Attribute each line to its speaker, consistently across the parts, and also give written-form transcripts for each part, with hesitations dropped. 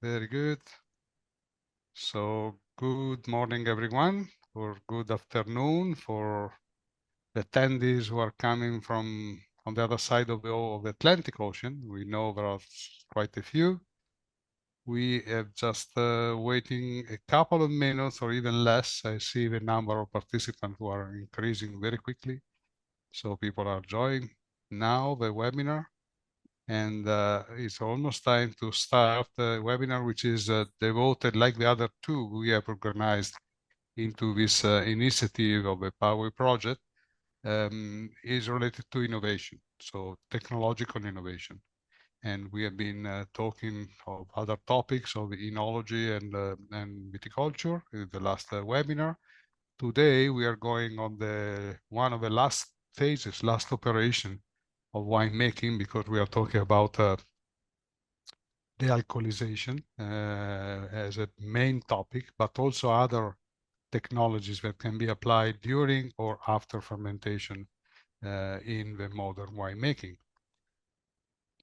Speaker 1: Very good. So good morning, everyone, or good afternoon for the attendees who are coming from on the other side of the Atlantic Ocean. We know there are quite a few. We have just waiting a couple of minutes or even less. I see the number of participants who are increasing very quickly. So people are joining now the webinar. And it's almost time to start the webinar, which is devoted, like the other two we have organized into this initiative of the EPAWI project, is related to innovation, so technological innovation. And we have been talking of other topics of enology and viticulture in the last webinar. Today we are going on one of the last phases, last operation of winemaking, because we are talking about dealcoholization as a main topic, but also other technologies that can be applied during or after fermentation in the modern winemaking.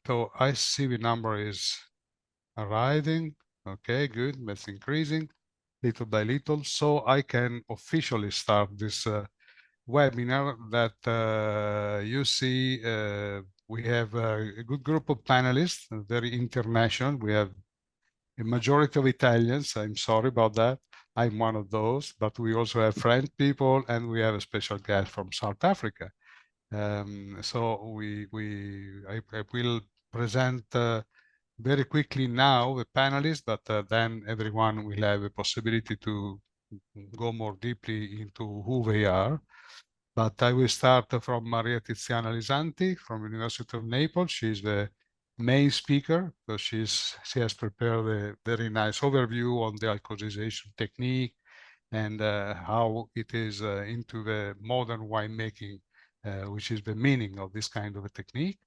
Speaker 1: So I see the number is arriving. Okay, good. That's increasing little by little. So I can officially start this webinar that you see. We have a good group of panelists, very international. We have a majority of Italians. I'm sorry about that. I'm one of those, but we also have French people, and we have a special guest from South Africa. So I will present very quickly now the panelists, but then everyone will have a possibility to go more deeply into who they are. But I will start from Maria Tiziana Lisanti from the University of Naples. She's the main speaker, so she has prepared a very nice overview on the alcoholization technique and how it is into the modern winemaking, which is the meaning of this kind of a technique.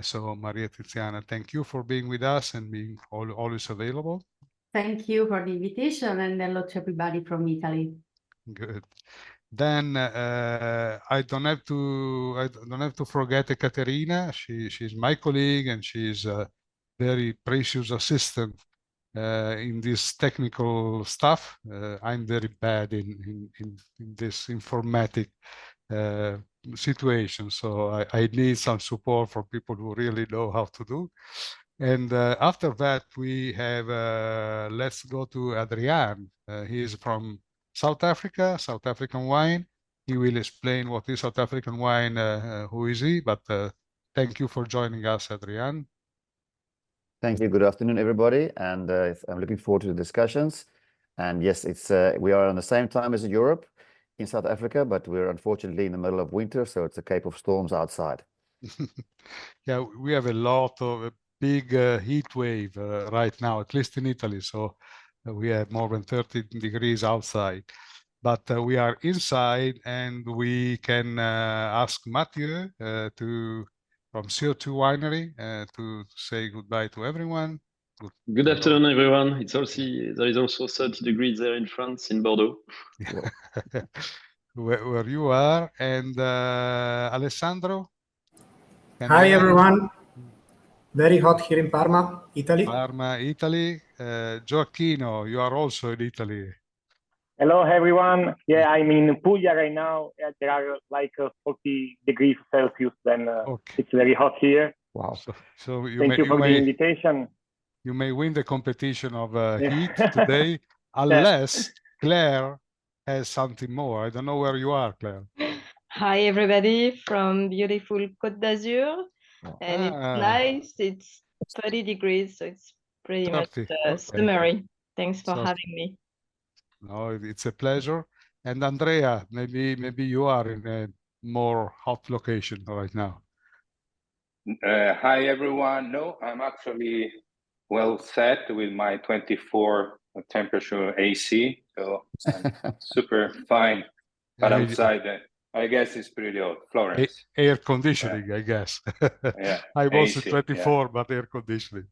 Speaker 1: So Maria Tiziana, thank you for being with us and being always available.
Speaker 2: Thank you for the invitation, and hello to everybody from Italy.
Speaker 1: Good. Then I don't have to forget Ekaterina. She's my colleague, and she's a very precious assistant in this technical stuff. I'm very bad in this informatic situation, so I need some support from people who really know how to do. And after that, we have, let's go to Adrian. He is from South Africa, South African wine. He will explain what is South African wine, who is he, but thank you for joining us, Adrian.
Speaker 3: Thank you. Good afternoon, everybody. And I'm looking forward to the discussions. And yes, it's we are on the same time as Europe in South Africa, but we're unfortunately in the middle of winter, so it's a Cape of Storms outside.
Speaker 1: Yeah, we have a lot of big heat wave right now, at least in Italy. So we have more than 30 degrees outside. But we are inside, and we can ask Mathieu from CO2 Winery to say goodbye to everyone.
Speaker 4: Good afternoon, everyone. It's also there is also 30 degrees there in France, in Bordeaux.
Speaker 1: where you are, and Alessandro.
Speaker 5: Hi, everyone. Very hot here in Parma, Italy.
Speaker 1: Parma, Italy. Gioacchino, you are also in Italy.
Speaker 6: Hello, everyone. Yeah, I'm in Puglia right now. There are like 40 degrees Celsius, then it's very hot here.
Speaker 3: Wow.
Speaker 1: So
Speaker 6: Thank you for the invitation.
Speaker 1: You may win the competition of heat today, unless Claire has something more. I don't know where you are, Claire.
Speaker 7: Hi, everybody from beautiful Côte d'Azur. And it's nice. It's 30 degrees, so it's pretty much summery. Thanks for having me.
Speaker 1: No, it's a pleasure. And Andrea, maybe you are in a more hot location right now.
Speaker 8: Hi, everyone. No, I'm actually well set with my 24 temperature AC, so I'm super fine. But outside, I guess it's pretty hot. Florence.
Speaker 1: Air conditioning, I guess.
Speaker 8: Yeah.
Speaker 1: I'm also 24, but air conditioning.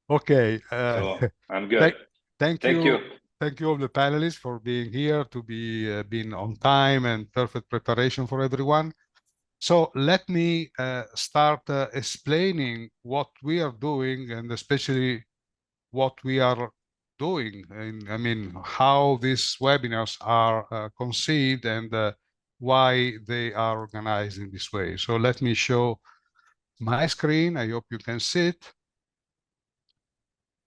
Speaker 1: Okay.
Speaker 8: So I'm good.
Speaker 1: Thank you. Thank you all the panelists for being here, to be being on time and perfect preparation for everyone. So let me start explaining what we are doing, and especially what we are doing, and I mean, how these webinars are conceived and why they are organized in this way. So let me show my screen. I hope you can see it.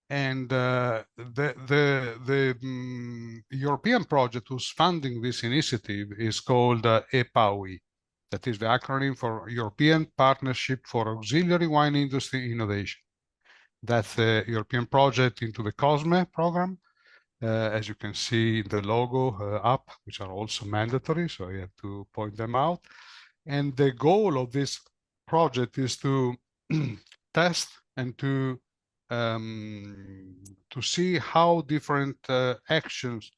Speaker 1: And the European project who's funding this initiative is called EPAWI. That is the acronym for European Partnership for Auxiliary Wine Industry Innovation. That's the European project into the COSME program. As you can see, the logo up, which are also mandatory, so I have to point them out. And the goal of this project is to test and to see how different actions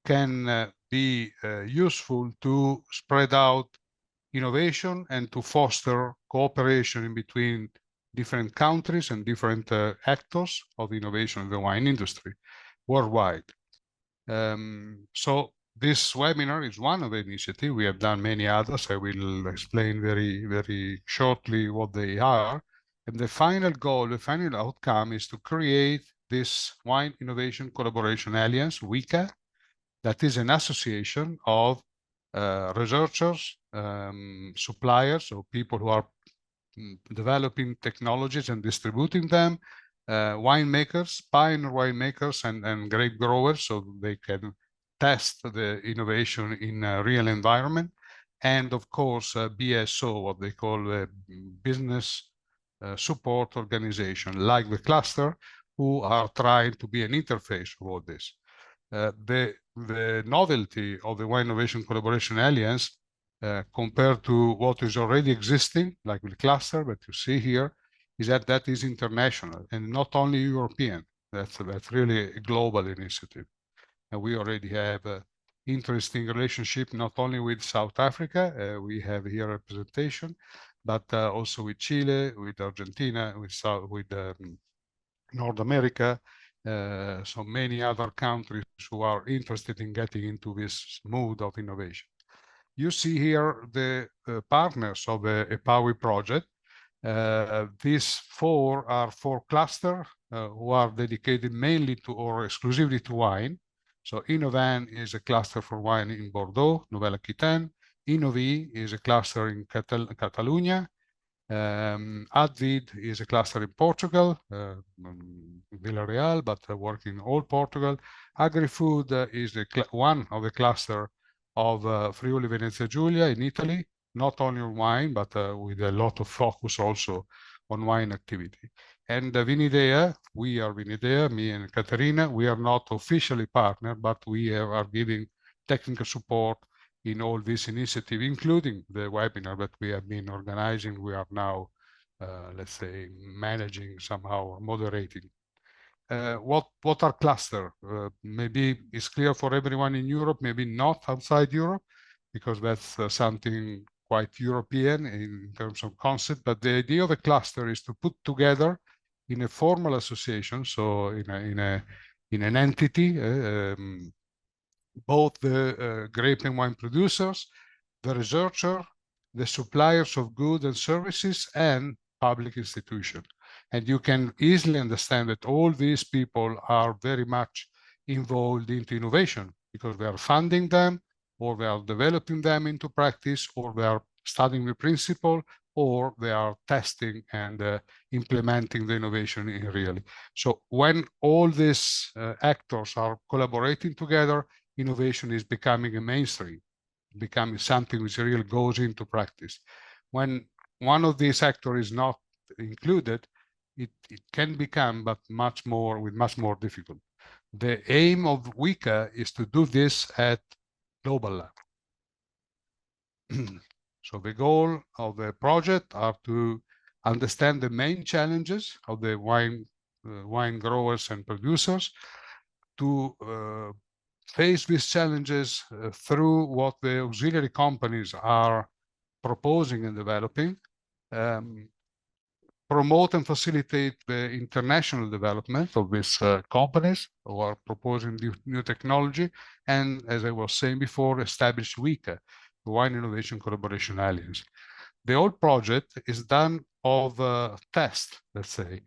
Speaker 1: can be useful to spread out innovation and to foster cooperation in between different countries and different actors of innovation in the wine industry worldwide. So this webinar is one of the initiatives. We have done many others. I will explain very, very shortly what they are. And the final goal, the final outcome is to create this Wine Innovation Collaboration Alliance, WICA, that is an association of researchers, suppliers, so people who are developing technologies and distributing them, winemakers, pioneer winemakers, and grape growers, so they can test the innovation in a real environment, and of course, BSO, what they call a business support organization, like the cluster, who are trying to be an interface for all this. The novelty of the Wine Innovation Collaboration Alliance compared to what is already existing, like the cluster that you see here, is that that is international and not only European. That's really a global initiative. And we already have an interesting relationship, not only with South Africa, we have here representation, but also with Chile, with Argentina, with North America, so many other countries who are interested in getting into this mood of innovation. You see here the partners of the EPAWI project. These four are four clusters who are dedicated mainly to or exclusively to wine. So Innovan is a cluster for wine in Bordeaux, Nouvelle-Aquitaine. Innovi is a cluster in Catalonia. Advid is a cluster in Portugal, Villarreal, but working in all Portugal. Agri-Food is one of the cluster of Friuli Venezia Giulia in Italy, not only on wine, but with a lot of focus also on wine activity. And Vinidea, we are Vinidea, me and Caterina, we are not officially partner, but we are giving technical support in all this initiative, including the webinar that we have been organizing. We are now, let's say, managing somehow or moderating. What are cluster? Maybe it's clear for everyone in Europe, maybe not outside Europe, because that's something quite European in terms of concept. But the idea of a cluster is to put together in a formal association, so in an entity, both the grape and wine producers, the researcher, the suppliers of goods and services, and public institutions. And you can easily understand that all these people are very much involved into innovation because they are funding them, or they are developing them into practice, or they are studying the principle, or they are testing and implementing the innovation in really. So when all these actors are collaborating together, innovation is becoming a mainstream, becoming something which really goes into practice. When one of these actors is not included, it can become, but with much more difficult. The aim of WICA is to do this at global level. So the goal of the project are to understand the main challenges of the wine growers and producers, to face these challenges through what the auxiliary companies are proposing and developing, promote and facilitate the international development of these companies who are proposing new technology, and as I was saying before, establish WICA, the Wine Innovation Collaboration Alliance. The whole project is done of test, let's say.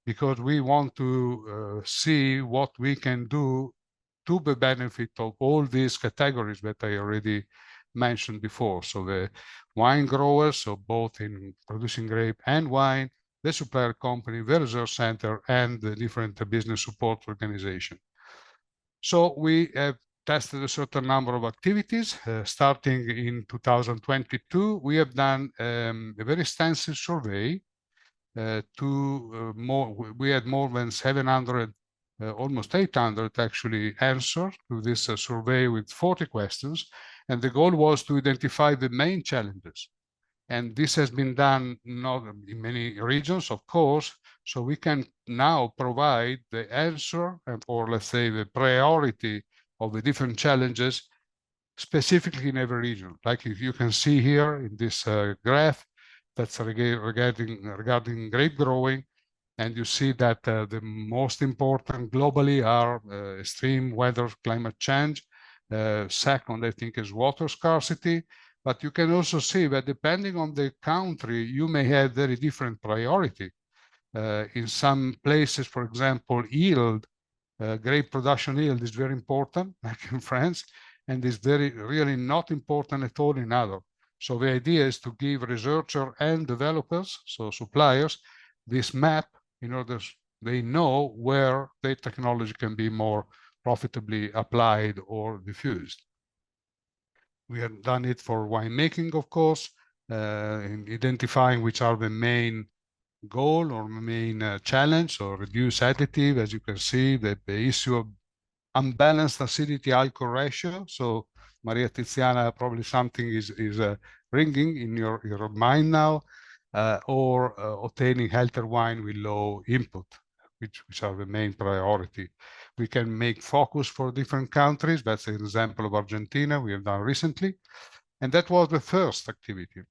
Speaker 1: because we want to see what we can do to the benefit of all these categories that I already mentioned before. So the wine growers, so both in producing grape and wine, the supplier company, the research center, and the different business support organization. So we have tested a certain number of activities. Starting in 2022, we have done a very extensive survey. We had more than 700, almost 800 actually answers to this survey with 40 questions. And the goal was to identify the main challenges. And this has been done not in many regions, of course, so we can now provide the answer, or let's say the priority of the different challenges specifically in every region. Like you can see here in this graph, that's regarding grape growing, and you see that the most important globally are extreme weather, climate change. Second, I think, is water scarcity. But you can also see that depending on the country, you may have very different priority. In some places, for example, yield, grape production yield is very important, like in France, and is really not important at all in others. So the idea is to give researchers and developers, so suppliers, this map in order they know where the technology can be more profitably applied or diffused. We have done it for winemaking, of course, in identifying which are the main goal or main challenge, or reduce additive. As you can see, the issue of unbalanced acidity-alcohol ratio. So Maria Tiziana, probably something is ringing in your mind now, or obtaining healthier wine with low input, which are the main priority. We can make focus for different countries. That's an example of Argentina we have done recently. And that was the first activity.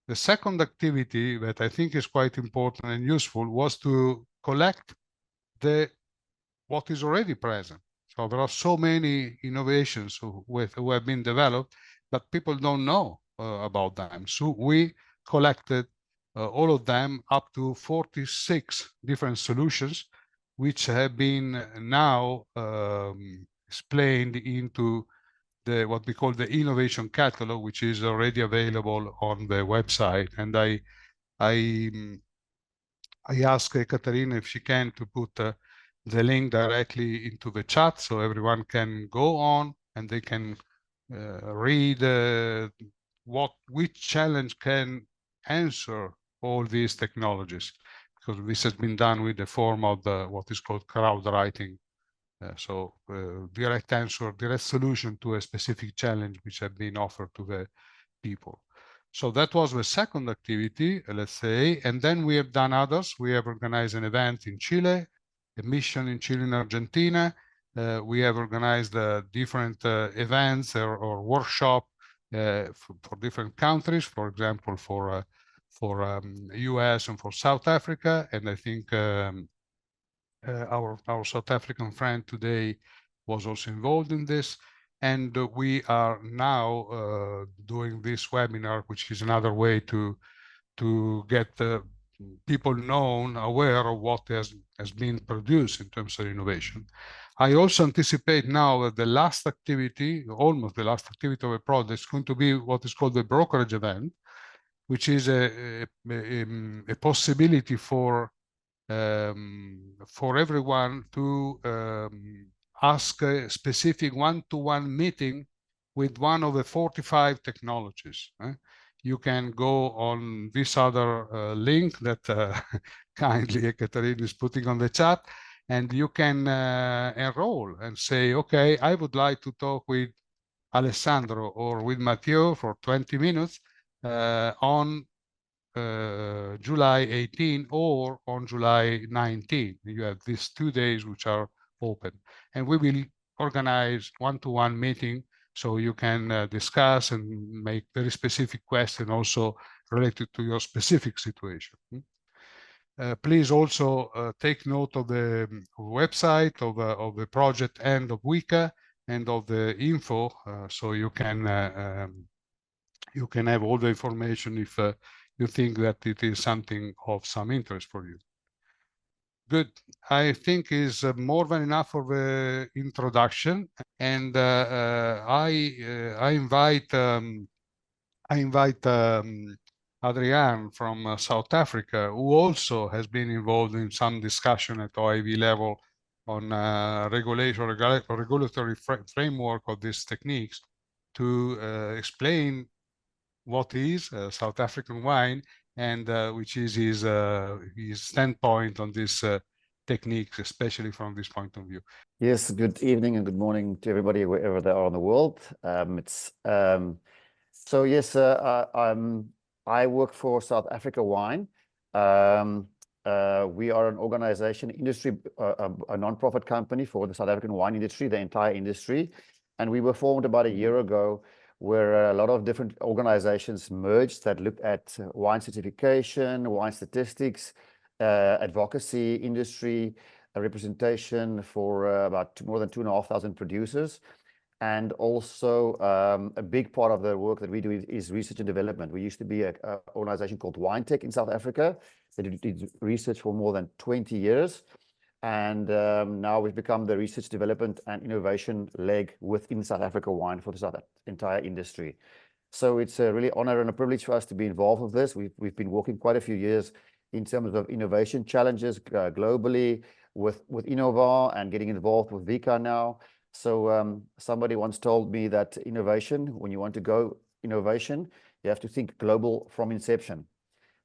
Speaker 1: The second activity that I think is quite important and useful was to collect what is already present. So there are so many innovations who have been developed, but people don't know about them. So we collected all of them, up to 46 different solutions, which have been now explained into what we call the innovation catalog, which is already available on the website. And I asked Katarina if she can to put the link directly into the chat, so everyone can go on and they can read which challenge can answer all these technologies, because this has been done with the form of what is called crowd writing. So direct answer, direct solution to a specific challenge which have been offered to the people. So that was the second activity, let's say, and then we have done others. We have organized an event in Chile, a mission in Chile and Argentina. We have organized different events or workshop for different countries, for example, for US and for South Africa. And I think our South African friend today was also involved in this. And we are now doing this webinar, which is another way to get people known, aware of what has been produced in terms of innovation. I also anticipate now that the last activity, almost the last activity of a project, is going to be what is called the brokerage event, which is a possibility for everyone to ask a specific one-to-one meeting with one of the 45 technologies. You can go on this other link that kindly Ekaterina is putting on the chat, and you can enroll and say, okay, I would like to talk with Alessandro or with Matteo for 20 minutes on July 18 or on July 19. You have these 2 days which are open, and we will organize one-to-one meeting so you can discuss and make very specific questions also related to your specific situation. Please also take note of the website of the project and of Wika and of the info, so you can have all the information if you think that it is something of some interest for you. Good. I think is more than enough of an introduction, and I invite Adrian from South Africa, who also has been involved in some discussion at OIV level on regulatory framework of these techniques, to explain what is South African wine and which is his standpoint on this techniques, especially from this point of view.
Speaker 3: Yes, good evening and good morning to everybody wherever they are in the world. So yes, I work for South Africa Wine. We are an organization, industry, a non-profit company for the South African wine industry, the entire industry. And we were formed about a year ago, where a lot of different organizations merged that looked at wine certification, wine statistics, advocacy, industry, representation for about more than 2,500 producers. And also a big part of the work that we do is research and development. We used to be an organization called WineTech in South Africa that did research for more than 20 years. And now we've become the research, development, and innovation leg within South Africa Wine for the entire industry. So it's a really honor and a privilege for us to be involved with this. We've been working quite a few years in terms of innovation challenges globally with Innova and getting involved with Vika now. So somebody once told me that innovation, when you want to go innovation, you have to think global from inception.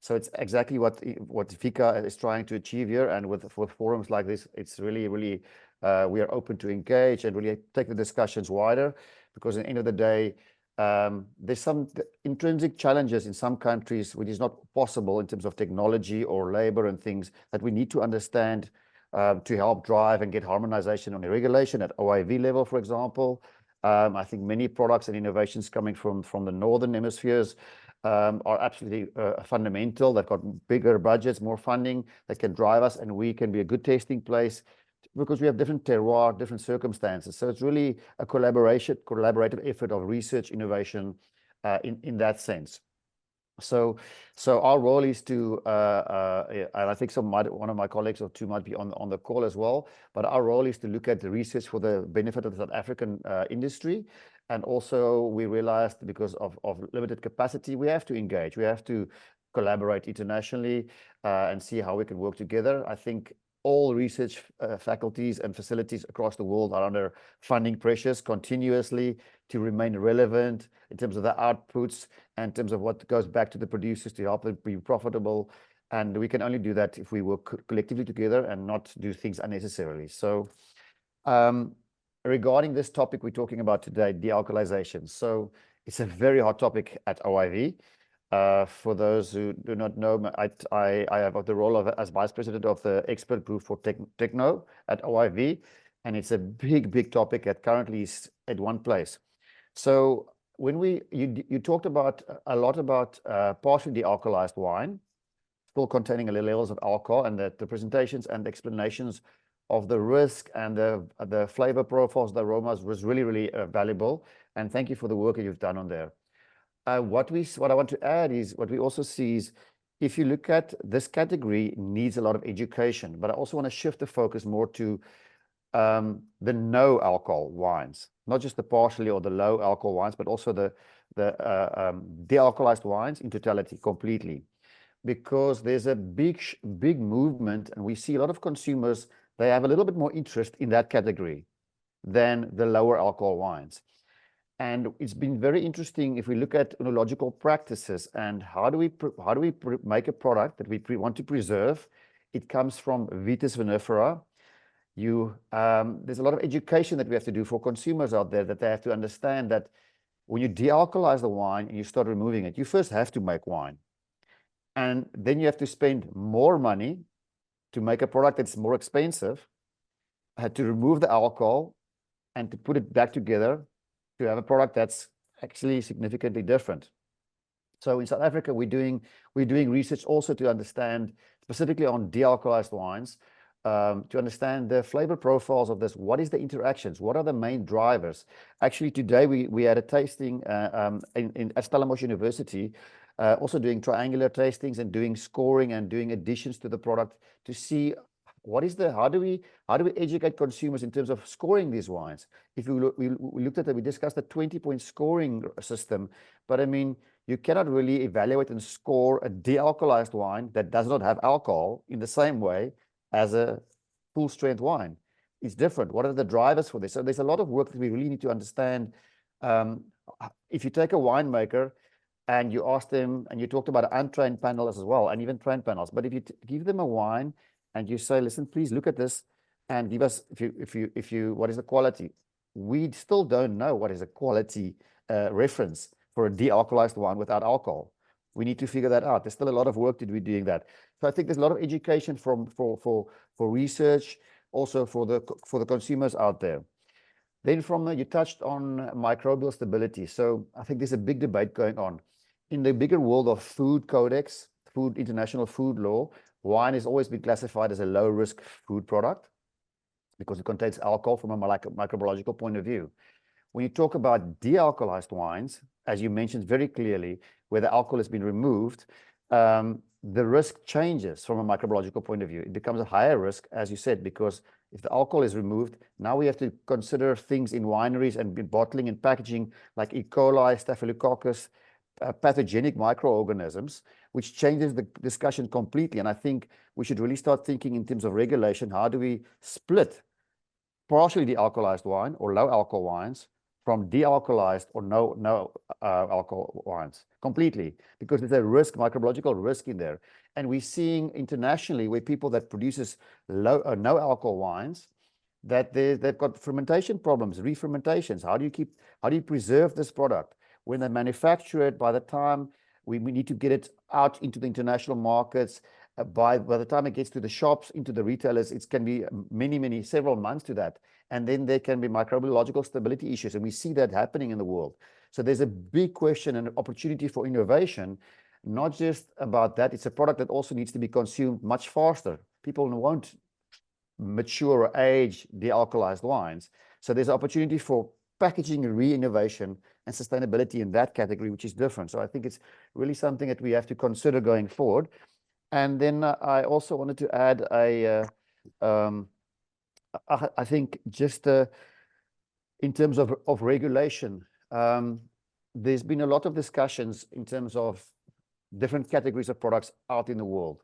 Speaker 3: So it's exactly what Vika is trying to achieve here. And with forums like this, it's really, really, we are open to engage and really take the discussions wider, because at the end of the day, there's some intrinsic challenges in some countries which is not possible in terms of technology or labor and things that we need to understand to help drive and get harmonization on the regulation at OIV level, for example. I think many products and innovations coming from the northern hemispheres are absolutely fundamental. They've got bigger budgets, more funding that can drive us, and we can be a good tasting place because we have different terroir, different circumstances. So it's really a collaborative effort of research, innovation in that sense. So our role is to, and I think one of my colleagues or two might be on the call as well, but our role is to look at the research for the benefit of the South African industry. And also we realized because of limited capacity, we have to engage, we have to collaborate internationally and see how we can work together. I think all research faculties and facilities across the world are under funding pressures continuously to remain relevant in terms of the outputs and in terms of what goes back to the producers to help them be profitable. And we can only do that if we work collectively together and not do things unnecessarily. So regarding this topic we're talking about today, dealcoholization. So it's a very hot topic at OIV. For those who do not know, I have the role of as vice president of the expert group for techno at OIV, and it's a big topic that currently is at one place. So when you talked about a lot about partially dealcoholized wine, still containing levels of alcohol, and the presentations and explanations of the risk and the flavor profiles, the aromas was really valuable. And thank you for the work that you've done on there. What I want to add is what we also see is if you look at this category needs a lot of education, but I also want to shift the focus more to the no alcohol wines, not just the partially or the low alcohol wines, but also the dealcoholized wines in totality, completely, because there's a big movement, and we see a lot of consumers, they have a little bit more interest in that category than the lower alcohol wines. And it's been very interesting if we look at enological practices and how do we make a product that we want to preserve. It comes from Vitis vinifera. There's a lot of education that we have to do for consumers out there, that they have to understand that when you dealcoholize the wine and you start removing it, you first have to make wine. And then you have to spend more money to make a product that's more expensive, to remove the alcohol and to put it back together to have a product that's actually significantly different. So in South Africa, we're doing research also to understand, specifically on dealcoholized wines, to understand the flavor profiles of this. What is the interactions? What are the main drivers? Actually, today we had a tasting at Stellenbosch University, also doing triangular tastings and doing scoring and doing additions to the product to see how do we educate consumers in terms of scoring these wines? If we looked at it, we discussed a 20-point scoring system, but I mean, you cannot really evaluate and score a de-alcoholized wine that does not have alcohol in the same way as a full strength wine. It's different. What are the drivers for this? So there's a lot of work that we really need to understand. If you take a winemaker and you ask them, and you talked about untrained panels as well, and even trained panels, but if you give them a wine and you say, listen, please look at this and give us, what is the quality? We still don't know what is a quality reference for a de-alcoholized wine without alcohol. We need to figure that out. There's still a lot of work to be doing that. So I think there's a lot of education for research, also for the consumers out there. Then you touched on microbial stability. So I think there's a big debate going on. In the bigger world of food codex, international food law, wine has always been classified as a low-risk food product because it contains alcohol from a microbiological point of view. When you talk about de-alcoholized wines, as you mentioned very clearly, where the alcohol has been removed, the risk changes from a microbiological point of view. It becomes a higher risk, as you said, because if the alcohol is removed, now we have to consider things in wineries and bottling and packaging like E. coli, Staphylococcus, pathogenic microorganisms, which changes the discussion completely. And I think we should really start thinking in terms of regulation. How do we split partially de-alcoholized wine or low alcohol wines from de-alcoholized or no alcohol wines completely? Because there's a risk, microbiological risk in there. And we're seeing internationally where people that produces no alcohol wines, that they've got fermentation problems, re-fermentations. How do you preserve this product? When they manufacture it, by the time we need to get it out into the international markets, by the time it gets to the shops, into the retailers, it can be several months to that. And then there can be microbiological stability issues. And we see that happening in the world. So there's a big question and opportunity for innovation, not just about that. It's a product that also needs to be consumed much faster. People won't mature or age de-alcoholized wines. So there's an opportunity for packaging re-innovation and sustainability in that category, which is different. So I think it's really something that we have to consider going forward. And then I also wanted to add I think just in terms of regulation, there's been a lot of discussions in terms of different categories of products out in the world.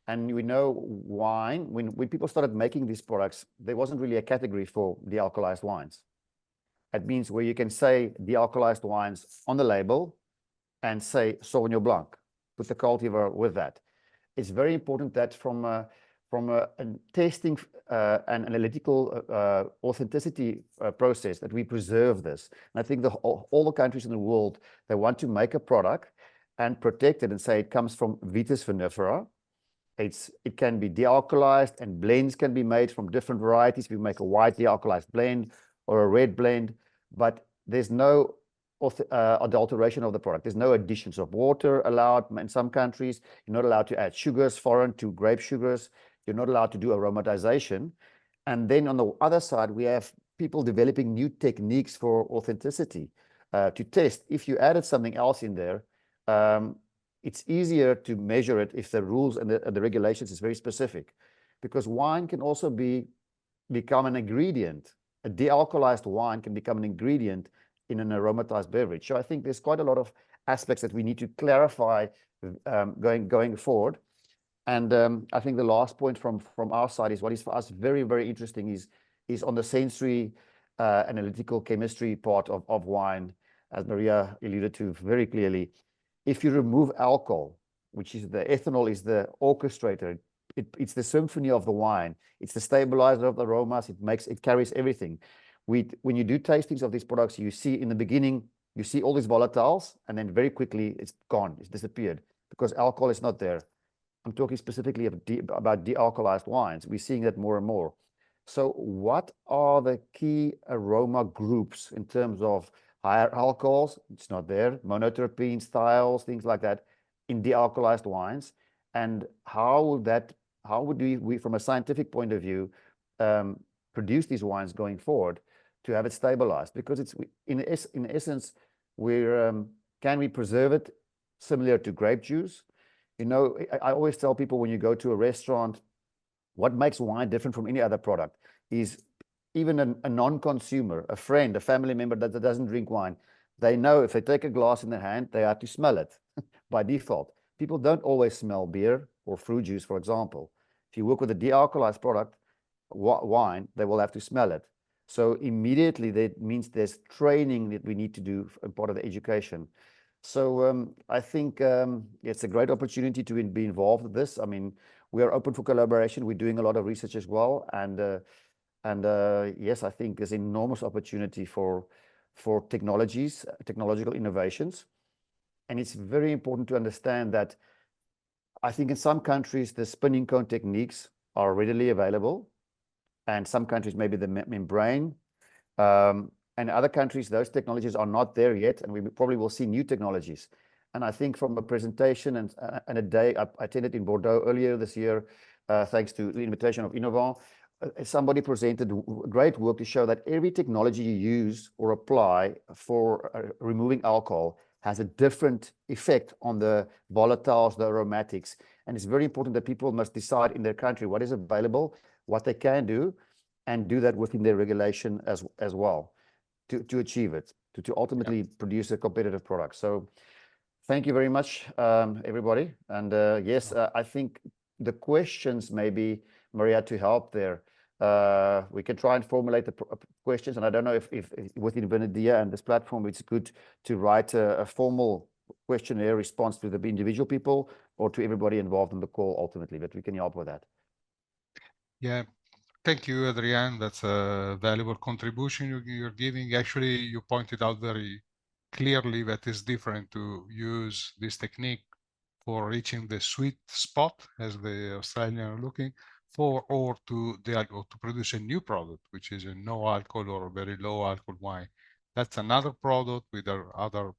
Speaker 3: And we know wine, when people started making these products, there wasn't really a category for de-alcoholized wines. It means where you can say de-alcoholized wines on the label and say Sauvignon Blanc, put the cultivar with that. It's very important that from a testing and analytical authenticity process that we preserve this. And I think all the countries in the world, they want to make a product and protect it and say it comes from Vitis vinifera. It can be de-alcoholized, and blends can be made from different varieties. We make a white de-alcoholized blend or a red blend, but there's no adulteration of the product. There's no additions of water allowed in some countries. You're not allowed to add sugars foreign to grape sugars. You're not allowed to do aromatization. And then on the other side, we have people developing new techniques for authenticity to test. If you added something else in there, it's easier to measure it if the rules and the regulations is very specific, because wine can also become an ingredient. A de-alcoholized wine can become an ingredient in an aromatized beverage. So I think there's quite a lot of aspects that we need to clarify going forward. And I think the last point from our side is what is for us very, very interesting is on the sensory analytical chemistry part of wine, as Maria alluded to very clearly. If you remove alcohol, which is the ethanol is the orchestrator, it's the symphony of the wine. It's the stabilizer of the aromas. It carries everything. When you do tastings of these products, you see in the beginning, you see all these volatiles, and then very quickly it's gone. It's disappeared because alcohol is not there. I'm talking specifically about de-alcoholized wines. We're seeing that more and more. So what are the key aroma groups in terms of higher alcohols? It's not there. Monoterpene styles, things like that in de-alcoholized wines. And how would we from a scientific point of view, produce these wines going forward to have it stabilized? Because it's in essence, can we preserve it similar to grape juice? You know, I always tell people when you go to a restaurant What makes wine different from any other product is even a non-consumer, a friend, a family member that doesn't drink wine, they know if they take a glass in their hand, they have to smell it by default. People don't always smell beer or fruit juice, for example. If you work with a de-alcoholized product, wine, they will have to smell it. So immediately that means there's training that we need to do as part of the education. So I think it's a great opportunity to be involved with this. I mean, we are open for collaboration. We're doing a lot of research as well. And yes, I think there's enormous opportunity for technological innovations. And it's very important to understand that I think in some countries, the spinning cone techniques are readily available. And some countries, maybe the membrane. And other countries, those technologies are not there yet. And we probably will see new technologies. And I think from a presentation and a day I attended in Bordeaux earlier this year, thanks to the invitation of Innovant, somebody presented great work to show that every technology you use or apply for removing alcohol has a different effect on the volatiles, the aromatics. And it's very important that people must decide in their country what is available, what they can do, and do that within their regulation as well to achieve it, to ultimately produce a competitive product. So thank you very much, everybody. And yes, I think the questions maybe, Maria, to help there, we can try and formulate the questions. And I don't know if within Vinidea and this platform, it's good to write a formal questionnaire response to the individual people or to everybody involved in the call ultimately, but we can help with that.
Speaker 1: Yeah, thank you, Adrian. That's a valuable contribution you're giving. Actually, you pointed out very clearly that it's different to use this technique for reaching the sweet spot, as the Australians are looking for, or to produce a new product, which is a no alcohol or a very low alcohol wine. That's another product with other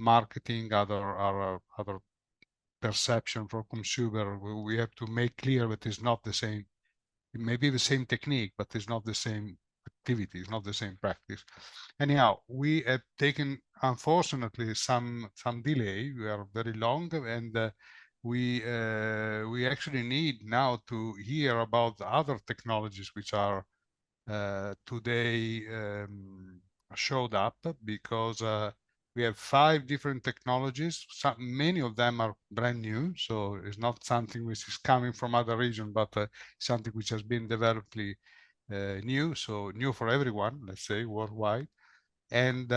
Speaker 1: marketing, other perception for consumer. We have to make clear that it's not the same. It may be the same technique, but it's not the same activity, it's not the same practice. Anyhow, we have taken, unfortunately, some delay. We are very long, and we actually need now to hear about the other technologies which are today showed up, because we have 5 different technologies. Many of them are brand new, so it's not something which is coming from other regions, but something which has been developed new, so new for everyone, let's say, worldwide. And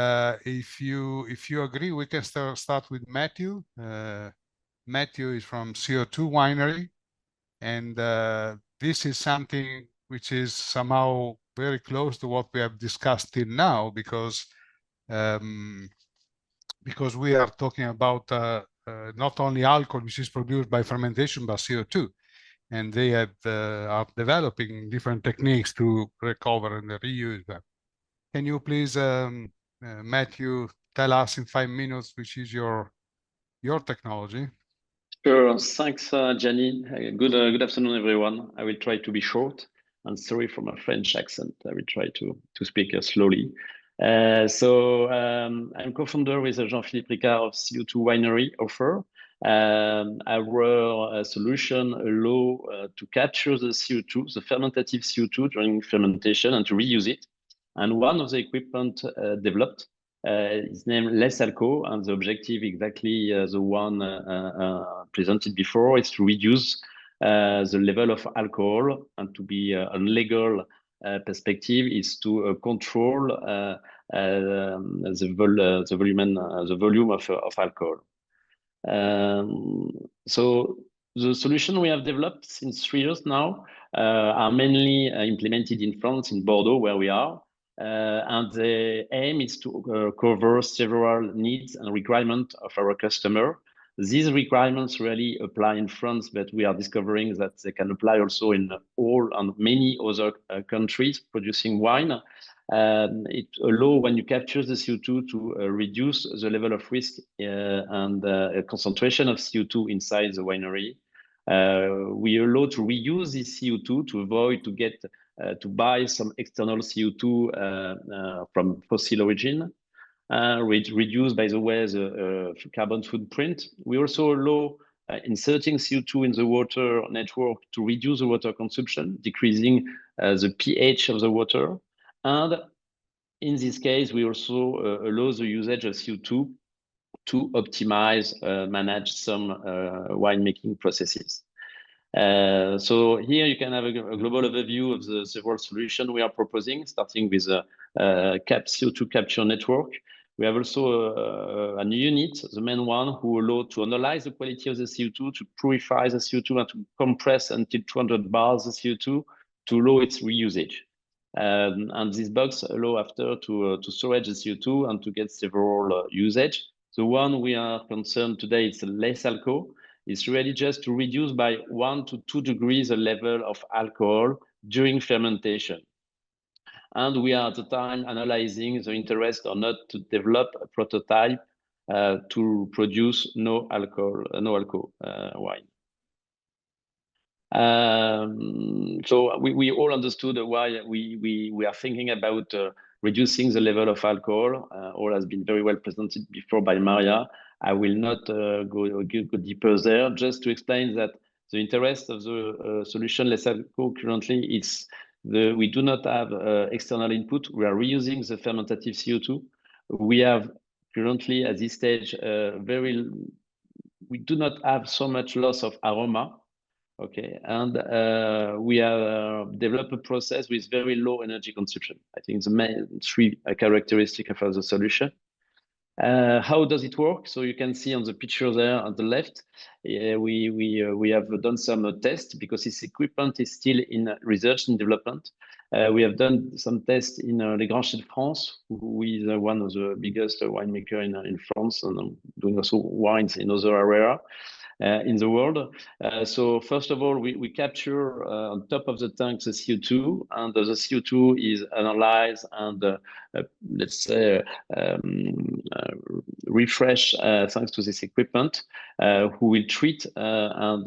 Speaker 1: if you agree, we can start with Matthew. Matthew is from CO2 Winery, and this is something which is somehow very close to what we have discussed till now, because we are talking about not only alcohol, which is produced by fermentation, but CO2. And they are developing different techniques to recover and reuse them. Can you please, Matthew, tell us in 5 minutes which is your technology?
Speaker 4: Sure. Thanks, Gianni. Good afternoon, everyone. I will try to be short, and sorry for my French accent. I will try to speak slowly. So I'm co-founder with Jean-Philippe Ricard of CO2 Winery Offer. Our solution allows to capture the CO2, the fermentative CO2 during fermentation, and to reuse it. And one of the equipment developed is named Less Alco, and the objective, exactly the one presented before, is to reduce the level of alcohol, and to be a legal perspective is to control the volume of alcohol. So the solution we have developed since 3 years now are mainly implemented in France, in Bordeaux, where we are. And the aim is to cover several needs and requirements of our customer. These requirements really apply in France, but we are discovering that they can apply also in all and many other countries producing wine. It allows, when you capture the CO2, to reduce the level of risk and concentration of CO2 inside the winery. We allow to reuse this CO2 to avoid to buy some external CO2 from fossil origin. Reduce, by the way, the carbon footprint. We also allow inserting CO2 in the water network to reduce the water consumption, decreasing the pH of the water. And in this case, we also allow the usage of CO2 to optimize, manage some winemaking processes. So here you can have a global overview of the several solutions we are proposing, starting with a CO2 capture network. We have also a new unit, the main one, who allow to analyze the quality of the CO2, to purify the CO2, and to compress until 200 bars of CO2 to allow its reusage. And this box allow after to storage the CO2 and to get several usage. The one we are concerned today is less alcohol. It's really just to reduce by 1 to 2 degrees the level of alcohol during fermentation. And we are at the time analyzing the interest or not to develop a prototype to produce no alcohol wine. So we all understood why we are thinking about reducing the level of alcohol. All has been very well presented before by Maria. I will not go deeper there, just to explain that the interest of the solution less alcohol currently is we do not have external input. We are reusing the fermentative CO2. We have currently at this stage we do not have so much loss of aroma. Okay, and we have developed a process with very low energy consumption. I think the main three characteristics of the solution. How does it work? So you can see on the picture there on the left, we have done some tests because this equipment is still in research and development. We have done some tests in Les Grands Chais de France, who is one of the biggest winemaker in France, and doing also wines in other areas in the world. So first of all, we capture on top of the tank the CO2, and the CO2 is analyzed and let's say refresh thanks to this equipment, who will treat and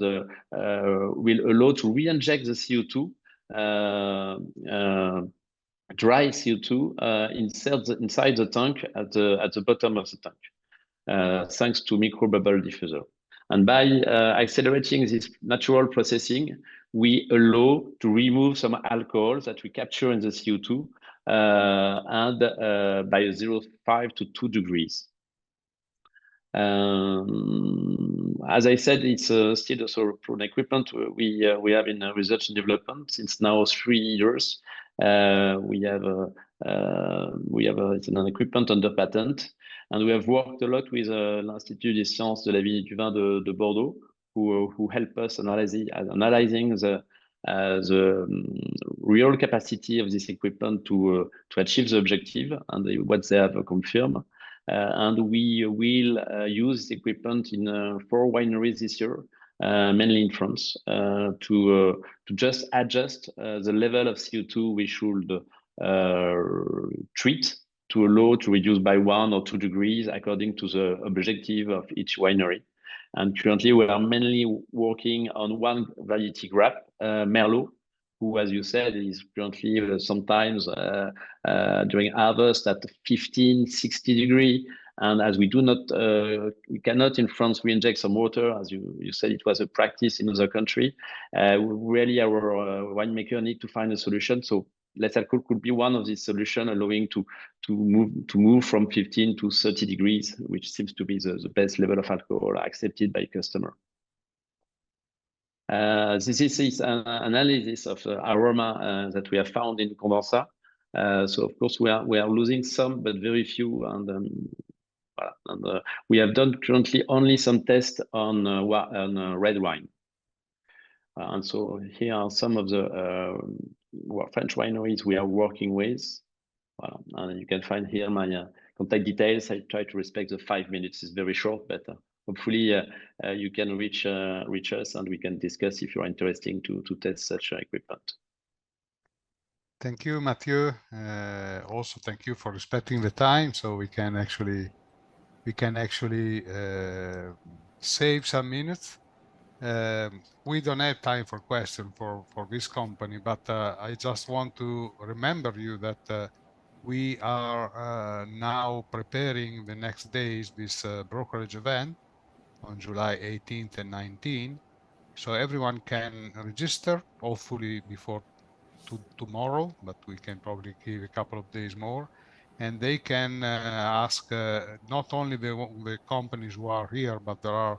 Speaker 4: will allow to re-inject the CO2, dry CO2 inside the tank at the bottom of the tank, thanks to microbubble diffuser. And by accelerating this natural processing, we allow to remove some alcohol that we capture in the CO2 and by 0.5 to 2 degrees. As I said, it's still also an equipment we have in research and development since now 3 years. It's an equipment under patent, and we have worked a lot with l'Institut des Sciences de la Vigne et du Vin de Bordeaux, who help us analyzing the real capacity of this equipment to achieve the objective and what they have confirmed. And we will use the equipment in 4 wineries this year, mainly in France, to just adjust the level of CO2 we should treat to allow to reduce by 1 or 2 degrees according to the objective of each winery. And currently we are mainly working on one variety grape, Merlot, who, as you said, is currently sometimes during harvest at 15, 60 degrees. And as we do not, we cannot in France re-inject some water, as you said, it was a practice in other country. Really, our winemaker need to find a solution. So less alcohol could be one of these solutions, allowing to move from 15 to 30 degrees, which seems to be the best level of alcohol accepted by customer. This is an analysis of aroma that we have found in Condensa. So of course we are losing some, but very few, and we have done currently only some tests on red wine. And so here are some of the French wineries we are working with. And you can find here my contact details. I try to respect the 5 minutes. It's very short, but hopefully you can reach us and we can discuss if you're interested to test such equipment.
Speaker 1: Thank you, Mathieu. Also, thank you for respecting the time, so we can actually save some minutes. We don't have time for questions for this company, but I just want to remember you that we are now preparing the next days this brokerage event, on July 18th and 19th. So everyone can register, hopefully before tomorrow, but we can probably give a couple of days more. And they can ask not only the companies who are here, but there are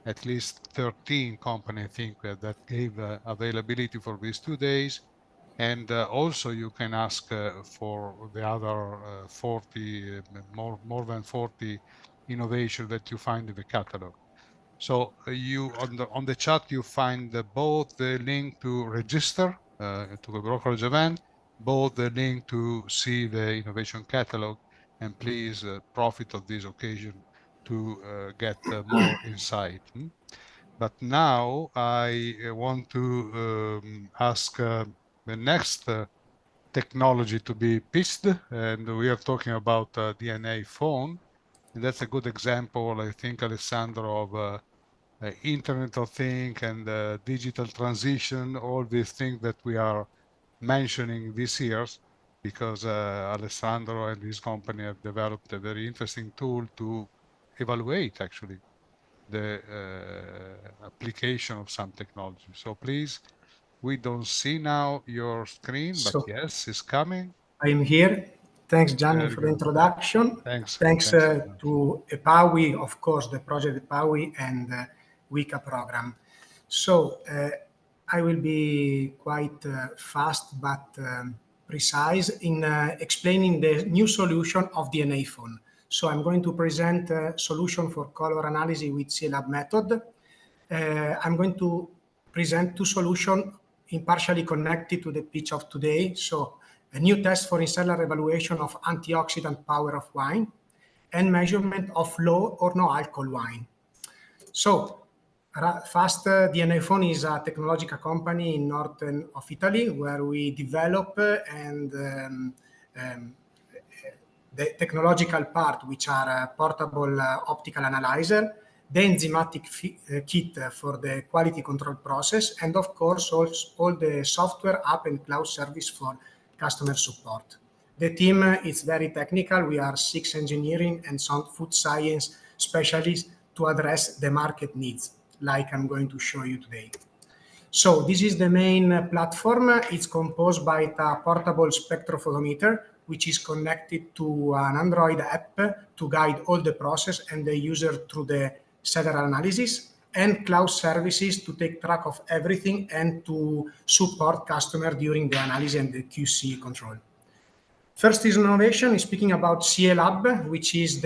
Speaker 1: at least 13 companies, I think, that gave availability for these 2 days. And also you can ask for the other 40, more than 40 innovation that you find in the catalog. So you on the chat you find both the link to register to the brokerage event, both the link to see the innovation catalog, and please profit of this occasion to get more insight. But now I want to ask the next technology to be pitched, and we are talking about DNA phone, and that's a good example, I think, Alessandro, of Internet of Things and digital transition, all these things that we are mentioning this year, because Alessandro and his company have developed a very interesting tool to evaluate actually the application of some technology. So please, we don't see now your screen, but yes, it's coming.
Speaker 5: I'm here. Thanks, Gianni, for the introduction.
Speaker 1: Thanks.
Speaker 5: Thanks to EPAWI, of course, the project EPAWI and WICA program. So I will be quite fast but precise in explaining the new solution of DNA phone. So I'm going to present a solution for color analysis with CLab method. I'm going to present two solutions impartially connected to the pitch of today. So a new test for cellular evaluation of antioxidant power of wine and measurement of low or no alcohol wine. So Fast DNA Phone is a technological company in northern of Italy where we develop and the technological part, which are portable optical analyzer, the enzymatic kit for the quality control process, and of course all the software app and cloud service for customer support. The team is very technical. We are 6 engineering and some food science specialists to address the market needs, like I'm going to show you today. So this is the main platform. It's composed by a portable spectrophotometer, which is connected to an Android app to guide all the process and the user through the cellular analysis, and cloud services to take track of everything and to support customer during the analysis and the QC control. First is innovation, speaking about CLab, which is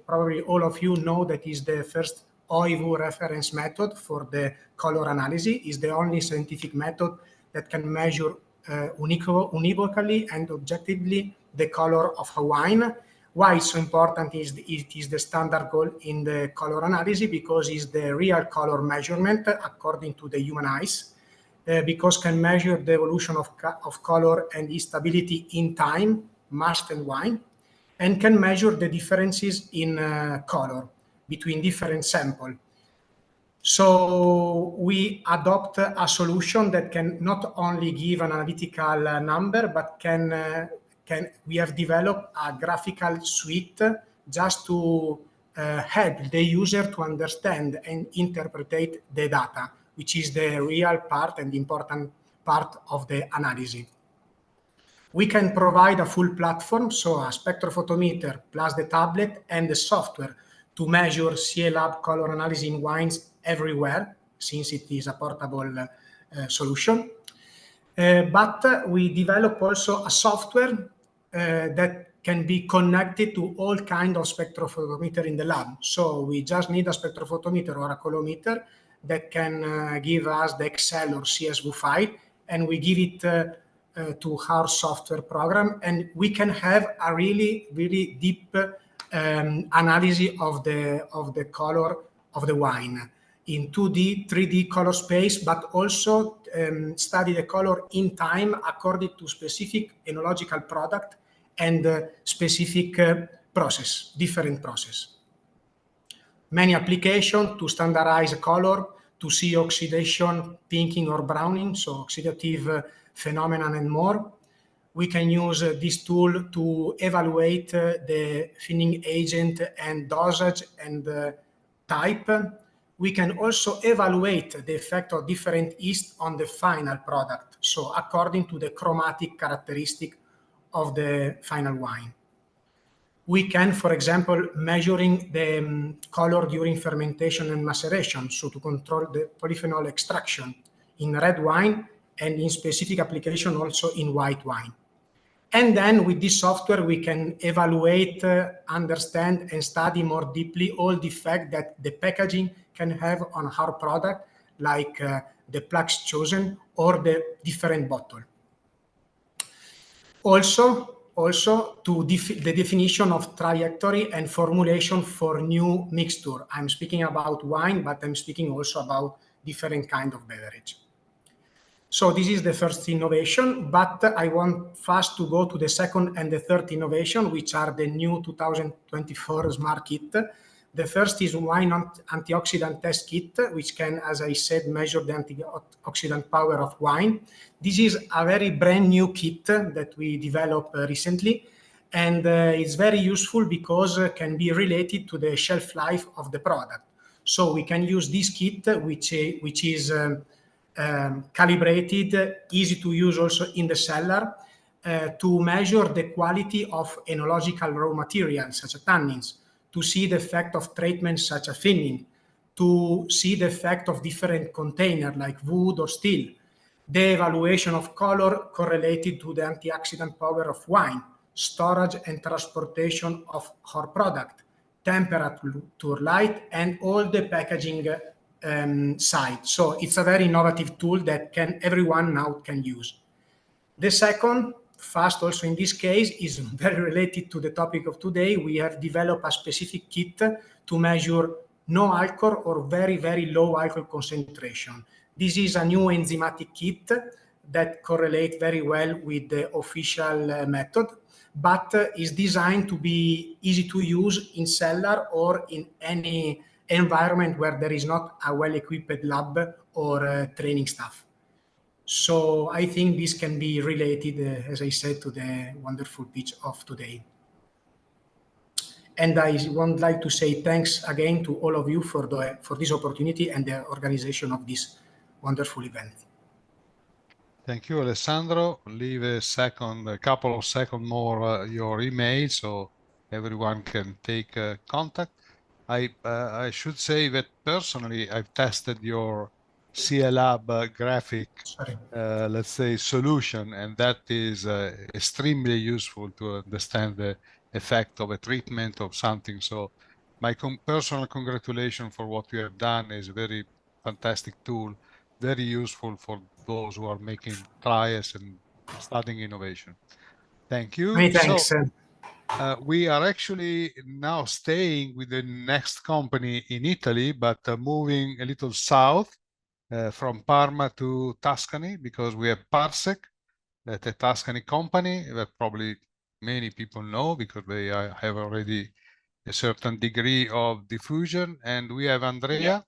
Speaker 5: probably all of you know that is the first OIVU reference method for the color analysis. Is the only scientific method that can measure univocally and objectively the color of a wine. Why it's so important is it is the standard goal in the color analysis, because it's the real color measurement according to the human eyes, because can measure the evolution of color and its stability in time, must and wine, and can measure the differences in color between different samples. So we adopt a solution that can not only give an analytical number, but we have developed a graphical suite just to help the user to understand and interpret the data, which is the real part and important part of the analysis. We can provide a full platform, so a spectrophotometer plus the tablet and the software to measure CLab color analysis in wines everywhere, since it is a portable solution. But we develop also a software that can be connected to all kinds of spectrophotometer in the lab. So we just need a spectrophotometer or a colorimeter that can give us the Excel or CSV file, and we give it to our software program, and we can have a really, really deep analysis of the color of the wine in 2D, 3D color space, but also study the color in time according to specific enological product and specific process, different process. Many applications to standardize color, to see oxidation, pinking or browning, so oxidative phenomenon and more. We can use this tool to evaluate the thinning agent and dosage and type, we can also evaluate the effect of different yeast on the final product, so according to the chromatic characteristic of the final wine. We can, for example, measuring the color during fermentation and maceration, so to control the polyphenol extraction in red wine and in specific application also in white wine. And then with this software, we can evaluate, understand, and study more deeply all the effect that the packaging can have on our product, like the plugs chosen or the different bottle. Also to the definition of trajectory and formulation for new mixture. I'm speaking about wine, but I'm speaking also about different kind of beverage. So this is the first innovation, but I want fast to go to the second and the third innovation, which are the new 2024 Smart Kit. The first is wine antioxidant test kit, which can, as I said, measure the antioxidant power of wine. This is a very brand new kit that we developed recently, and it's very useful because it can be related to the shelf life of the product. So we can use this kit, which is calibrated, easy to use also in the cellar, to measure the quality of enological raw materials, such as tannins, to see the effect of treatments such as thinning, to see the effect of different containers like wood or steel, the evaluation of color correlated to the antioxidant power of wine, storage and transportation of our product, temperature, light, and all the packaging side. So it's a very innovative tool that everyone now can use. The second, fast also in this case, is very related to the topic of today. We have developed a specific kit to measure no alcohol or very, very low alcohol concentration. This is a new enzymatic kit that correlates very well with the official method, but is designed to be easy to use in cellar or in any environment where there is not a well-equipped lab or training staff. So I think this can be related, as I said, to the wonderful pitch of today. And I would like to say thanks again to all of you for this opportunity and the organization of this wonderful event.
Speaker 1: Thank you, Alessandro. Leave a couple of seconds more your email so everyone can take contact. I should say that personally I've tested your CLab graphic, let's say, solution, and that is extremely useful to understand the effect of a treatment of something. So my personal congratulations for what you have done. Is a very fantastic tool, very useful for those who are making trials and studying innovation. Thank you.
Speaker 5: Many thanks.
Speaker 1: So, we are actually now staying with the next company in Italy, but moving a little south from Parma to Tuscany, because we have Parsec, the Tuscany company that probably many people know because they have already a certain degree of diffusion. And we have Andrea.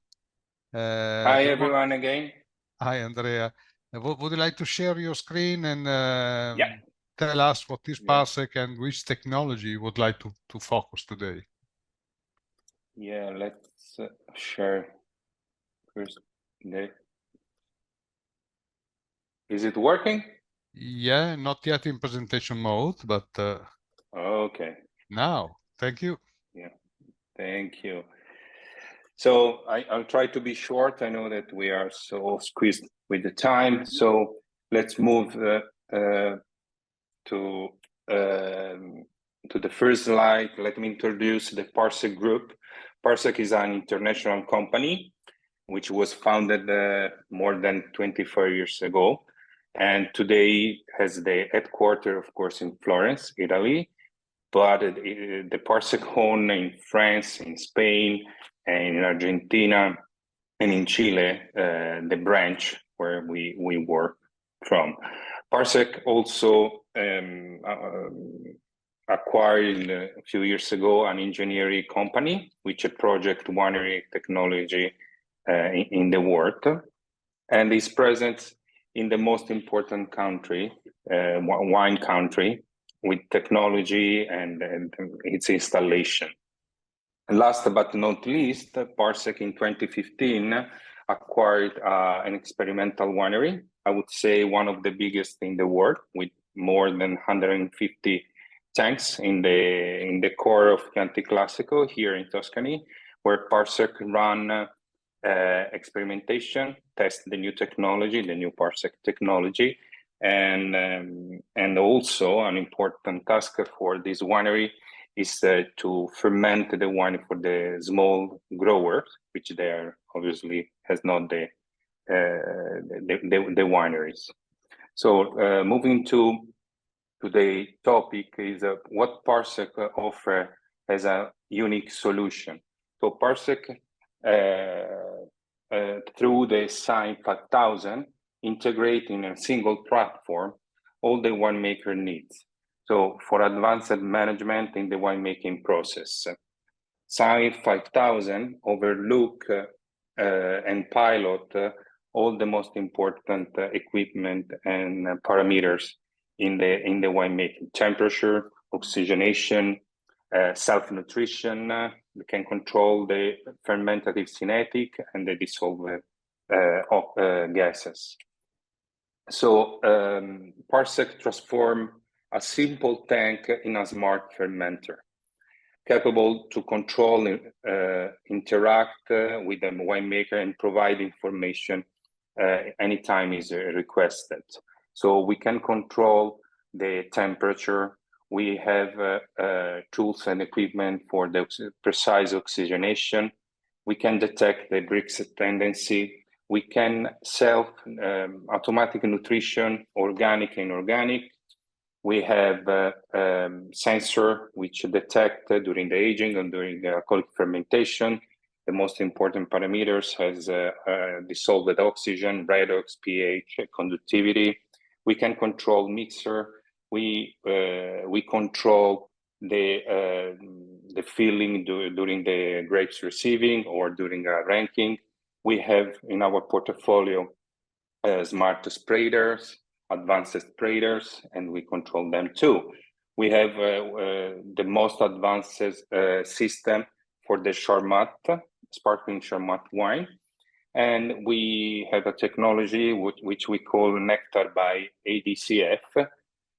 Speaker 8: Yeah. Hi, everyone, again.
Speaker 1: Hi, Andrea. Would you like to share your screen and tell us what is Parsec and which technology you would like to focus today?
Speaker 8: Yeah, let's share first. Is it working?
Speaker 1: Yeah, not yet in presentation mode, but
Speaker 8: okay.
Speaker 1: Now, thank you.
Speaker 8: Yeah, thank you. So I'll try to be short. I know that we are so squeezed with the time. So let's move to the first slide. Let me introduce the Parsec Group. Parsec is an international company which was founded more than 24 years ago, and today has the headquarters, of course, in Florence, Italy. But the Parsec own in France, in Spain, and in Argentina, and in Chile, the branch where we work from. Parsec also acquired a few years ago an engineering company, which is Project Winery Technology in the world, and is present in the most important country, wine country, with technology and its installation. And last but not least, Parsec in 2015 acquired an experimental winery. I would say one of the biggest in the world, with more than 150 tanks in the core of Chianti Classico here in Tuscany, where Parsec run experimentation, test the new technology, the new Parsec technology, and also an important task for this winery is to ferment the wine for the small growers, which they are obviously has not the wineries. So moving to the topic is what Parsec offer as a unique solution. So Parsec through the Sign 5000 integrate in a single platform all the winemaker needs. So for advanced management in the winemaking process, Sign 5000 overlook and pilot all the most important equipment and parameters in the winemaking: temperature, oxygenation, self-nutrition. We can control the fermentative cinetic and the dissolved gases. So Parsec transform a simple tank in a smart fermenter, capable to control, interact with the winemaker and provide information anytime is requested. So we can control the temperature. We have tools and equipment for the precise oxygenation. We can detect the Brix tendency. We can automatic nutrition, organic and inorganic. We have sensor which detect during the aging and during the alcoholic fermentation the most important parameters as dissolved oxygen, redox, pH, conductivity. We can control mixer. We control the filling during the grapes receiving or during ranking. We have in our portfolio smart spreaders, advanced spreaders, and we control them too. We have the most advanced system for the Charmat, sparkling Charmat wine. And we have a technology which we call Nectar by ADCF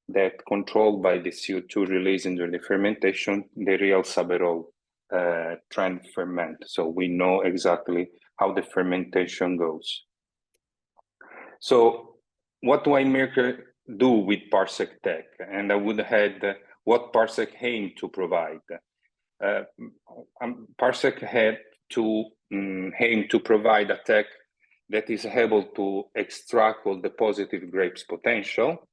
Speaker 8: that controlled by the CO2 release during the fermentation, the real Saberol trend ferment. So we know exactly how the fermentation goes. So what winemaker do with Parsec Tech? And I would add what Parsec aim to provide. Parsec had to aim to provide a tech that is able to extract all the positive grapes potential,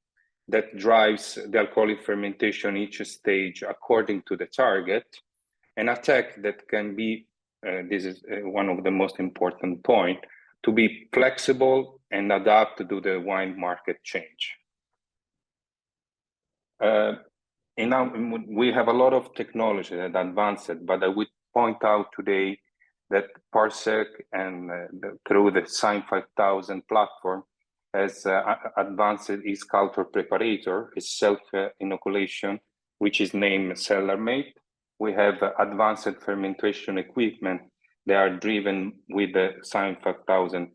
Speaker 8: that drives the alcoholic fermentation each stage according to the target, and a tech that can be, this is one of the most important points, to be flexible and adapt to the wine market change. And now we have a lot of technology that advanced, but I would point out today that Parsec and through the Sign 5000 platform has advanced its culture preparator, its self-inoculation, which is named CellarMate. We have advanced fermentation equipment that are driven with the Sign 5000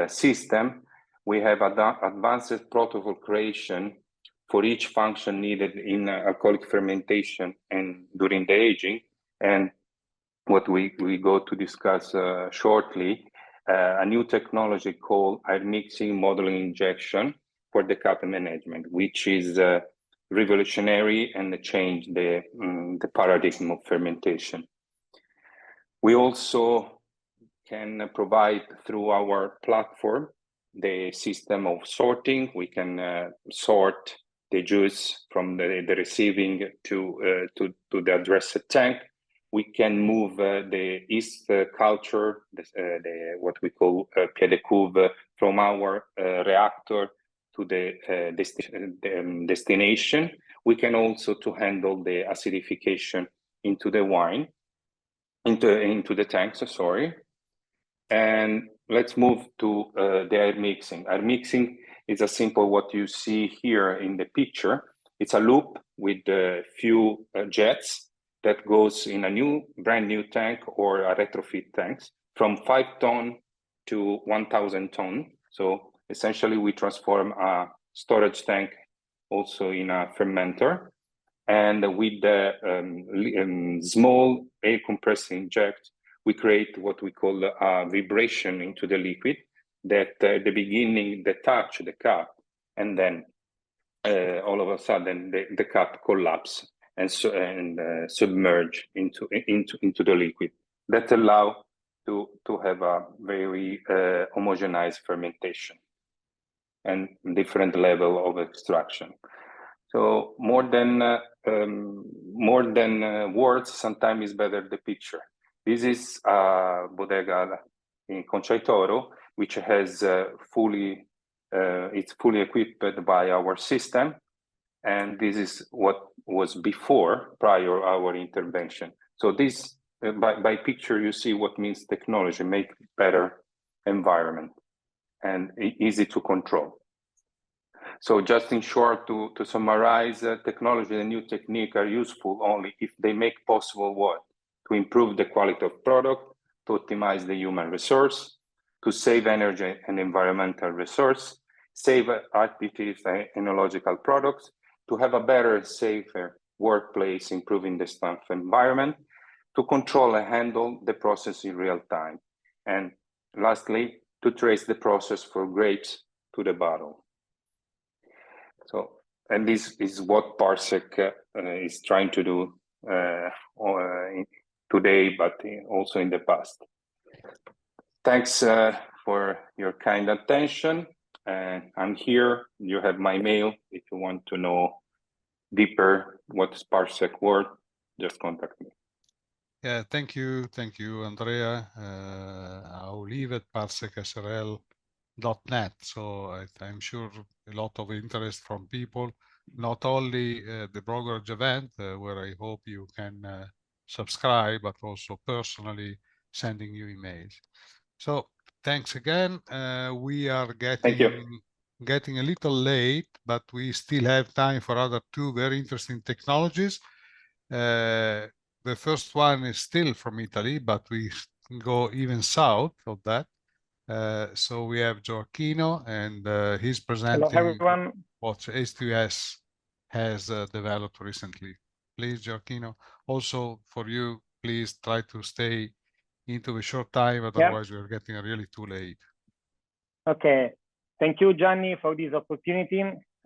Speaker 8: system. We have advanced protocol creation for each function needed in alcoholic fermentation and during the aging. And what we go to discuss shortly, a new technology called air mixing modeling injection for the cap management, which is revolutionary and change the paradigm of fermentation. We also can provide through our platform the system of sorting. We can sort the juice from the receiving to the addressed tank. We can move the yeast culture, what we call pied de cuve, from our reactor to the destination. We can also to handle the acidification into the wine, into the tanks, sorry. And let's move to the air mixing. Air mixing is a simple what you see here in the picture. It's a loop with a few jets that goes in a brand new tank or a retrofit tanks from 5 ton to 1,000 ton. So essentially we transform a storage tank also in a fermenter. And with the small air compressing jet, we create what we call a vibration into the liquid that at the beginning they touch the cap, and then all of a sudden the cap collapse and submerge into the liquid. That allow to have a very homogenized fermentation and different level of extraction. So more than words, sometimes is better the picture. This is a bodega in Conchaitoro, which has it's fully equipped by our system, and this is what was prior our intervention. So this by picture you see what means technology make better environment and easy to control. So just in short, to summarize, technology and new technique are useful only if they make possible what? To improve the quality of product, to optimize the human resource, to save energy and environmental resource, save additive and enological products, to have a better, safer workplace, improving the staff environment, to control and handle the process in real time. And lastly, to trace the process from grapes to the bottle. So, and this is what Parsec is trying to do today, but also in the past. Thanks for your kind attention. I'm here. You have my mail. If you want to know deeper what is Parsec worth, just contact me.
Speaker 1: Yeah, thank you, Andrea. I'll leave it parsec.srl.net. So I'm sure a lot of interest from people, not only the brokerage event, where I hope you can subscribe, but also personally sending you emails. So thanks again. We are getting a little late, but we still have time for other two very interesting technologies. The first one is still from Italy, but we go even south of that. So we have Gioacchino, and he's presenting what H2S has developed recently. Please, Gioacchino. Also, for you, please try to stay into a short time, otherwise we're getting really too late.
Speaker 6: Okay. Thank you, Gianni, for this opportunity.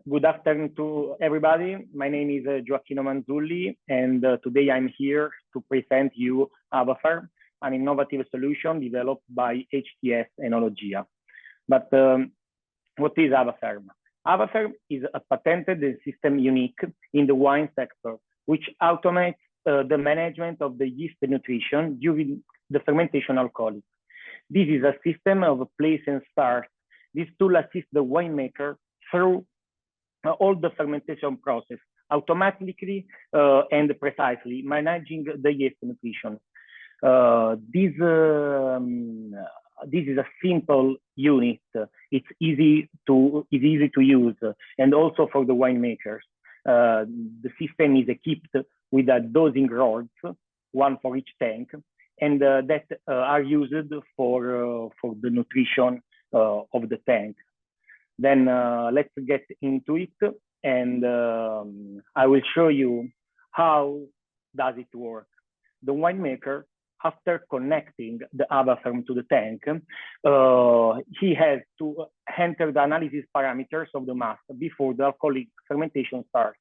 Speaker 6: Good afternoon to everybody. My name is Gioacchino Manzulli, and today I'm here to present you Avafer, an innovative solution developed by HTS Enologia. But what is Avafer? Avafer is a patented system unique in the wine sector, which automates the management of the yeast nutrition during the fermentation alcohol. This is a system of place and start. This tool assists the winemaker through all the fermentation process, automatically and precisely managing the yeast nutrition. This is a simple unit. It's easy to use, and also for the winemakers. The system is equipped with a dosing rods, one for each tank, and that are used for the nutrition of the tank. Then let's get into it, and I will show you how does it work. The winemaker, after connecting the Avaferm to the tank, he has to enter the analysis parameters of the mass before the alcoholic fermentation starts.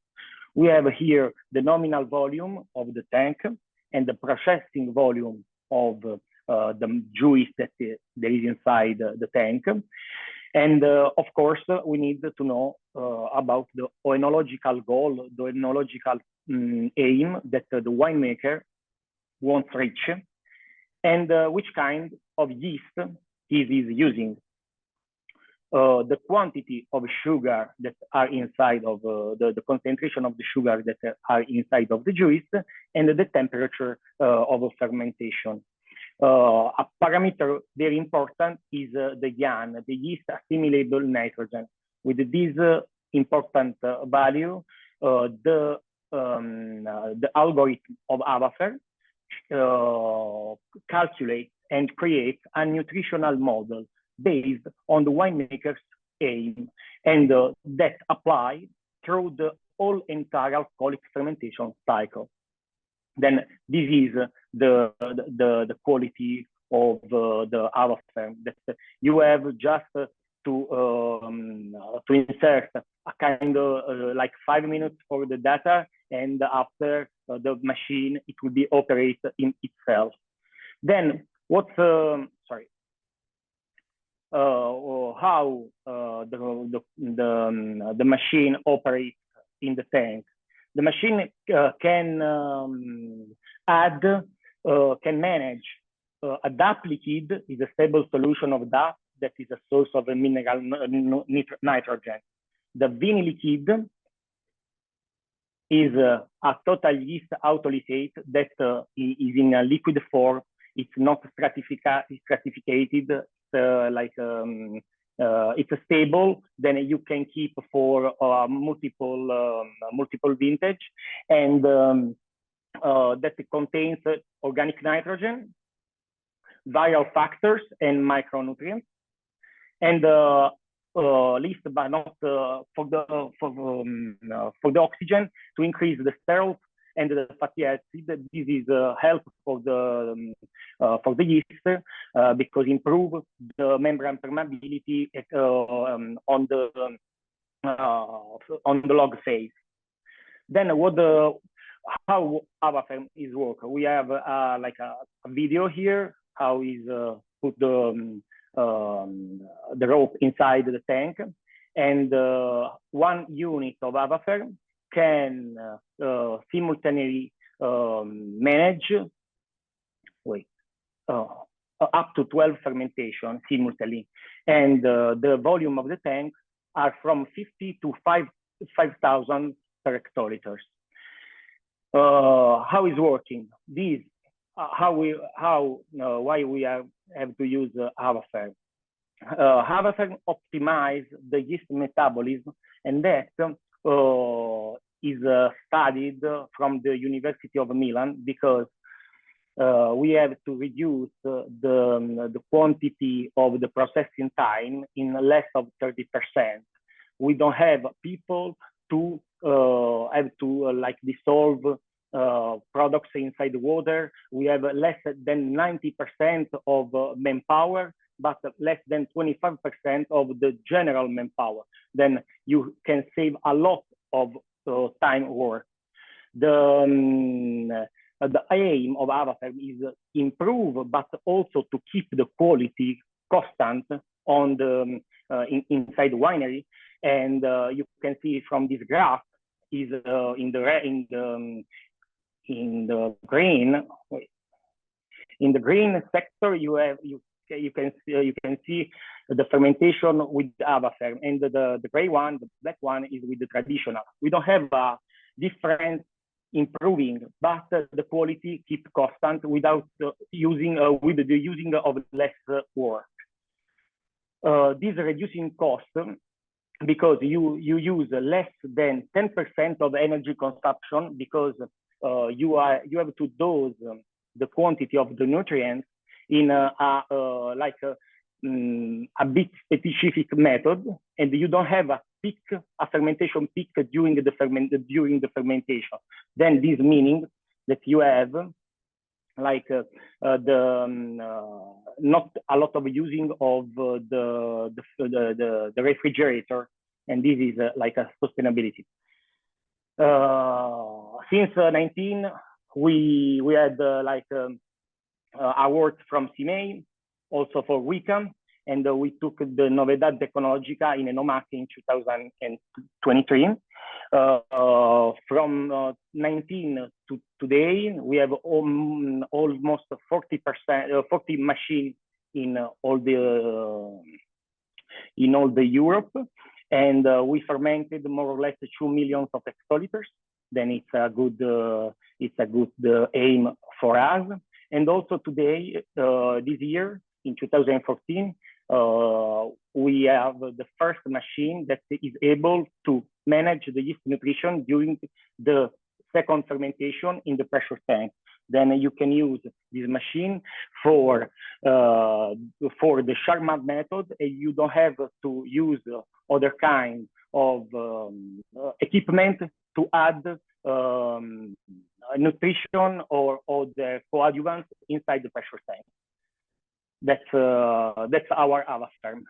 Speaker 6: We have here the nominal volume of the tank and the processing volume of the juice that there is inside the tank. And of course, we need to know about the oenological goal, the oenological aim that the winemaker wants to reach, and which kind of yeast he is using. The quantity of sugar that are inside of the concentration of the sugar that are inside of the juice, and the temperature of fermentation. A parameter very important is the YAN, the yeast assimilable nitrogen. With this important value, the the algorithm of AVAFER calculates and creates a nutritional model based on the winemaker's aim, and that apply through the whole entire alcoholic fermentation cycle. Then this is the quality of the AVAFER, that you have just to insert a kind of like 5 minutes for the data, and after the machine, it will be operate in itself. Then what's how the machine operates in the tank. The machine can manage a DAP liquid, is a stable solution of DAP that is a source of a mineral nitrogen. The Vini liquid is a total yeast autolysate that is in a liquid form. It's not stratificated, it's stable. Then you can keep for multiple vintage, and that contains organic nitrogen, viral factors, and micronutrients. And least but not for the oxygen, to increase the sterols and the fatty acid. This is help for the yeast because improve the membrane permeability on the log phase. Then how AVAFER is work? We have like a video here how is put the rope inside the tank, and one unit of AVAFER can simultaneously manage up to 12 fermentation simultaneously, and the volume of the tank are from 50 to 5,000 per hectoliters. How is working? This why we have to use AVAFER. AVAFER optimize the yeast metabolism, and that is studied from the University of Milan, because we have to reduce the quantity of the processing time in less of 30%. We don't have people to have to like dissolve products inside the water. We have less than 90% of manpower, but less than 25% of the general manpower. Then you can save a lot of time work. The aim of AVAFER is improve, but also to keep the quality constant on the inside the winery. And you can see from this graph is in the green sector you can see the fermentation with AVAFER, and the gray one, the black one, is with the traditional. We don't have a different improving, but the quality keep constant without using with the using of less work. This reducing cost because you use less than 10% of energy consumption, because you have to dose the quantity of the nutrients in a bit specific method, and you don't have a fermentation peak during the fermentation. Then this meaning that you have like not a lot of using of the refrigerator, and this is like a sustainability. Since 19, we had awards from CMA, also for WICAM, and we took the Novedad Tecnologica in Enomac in 2023. From 19 to today, we have almost 40 machines in all the Europe, and we fermented more or less 2 million of hectoliters. Then it's a good aim for us. And also today, this year in 2014, we have the first machine that is able to manage the yeast nutrition during the second fermentation in the pressure tank. Then you can use this machine for the Charmat method, and you don't have to use other kind of equipment to add nutrition or the coadjuvants inside the pressure tank. That's our avasperm.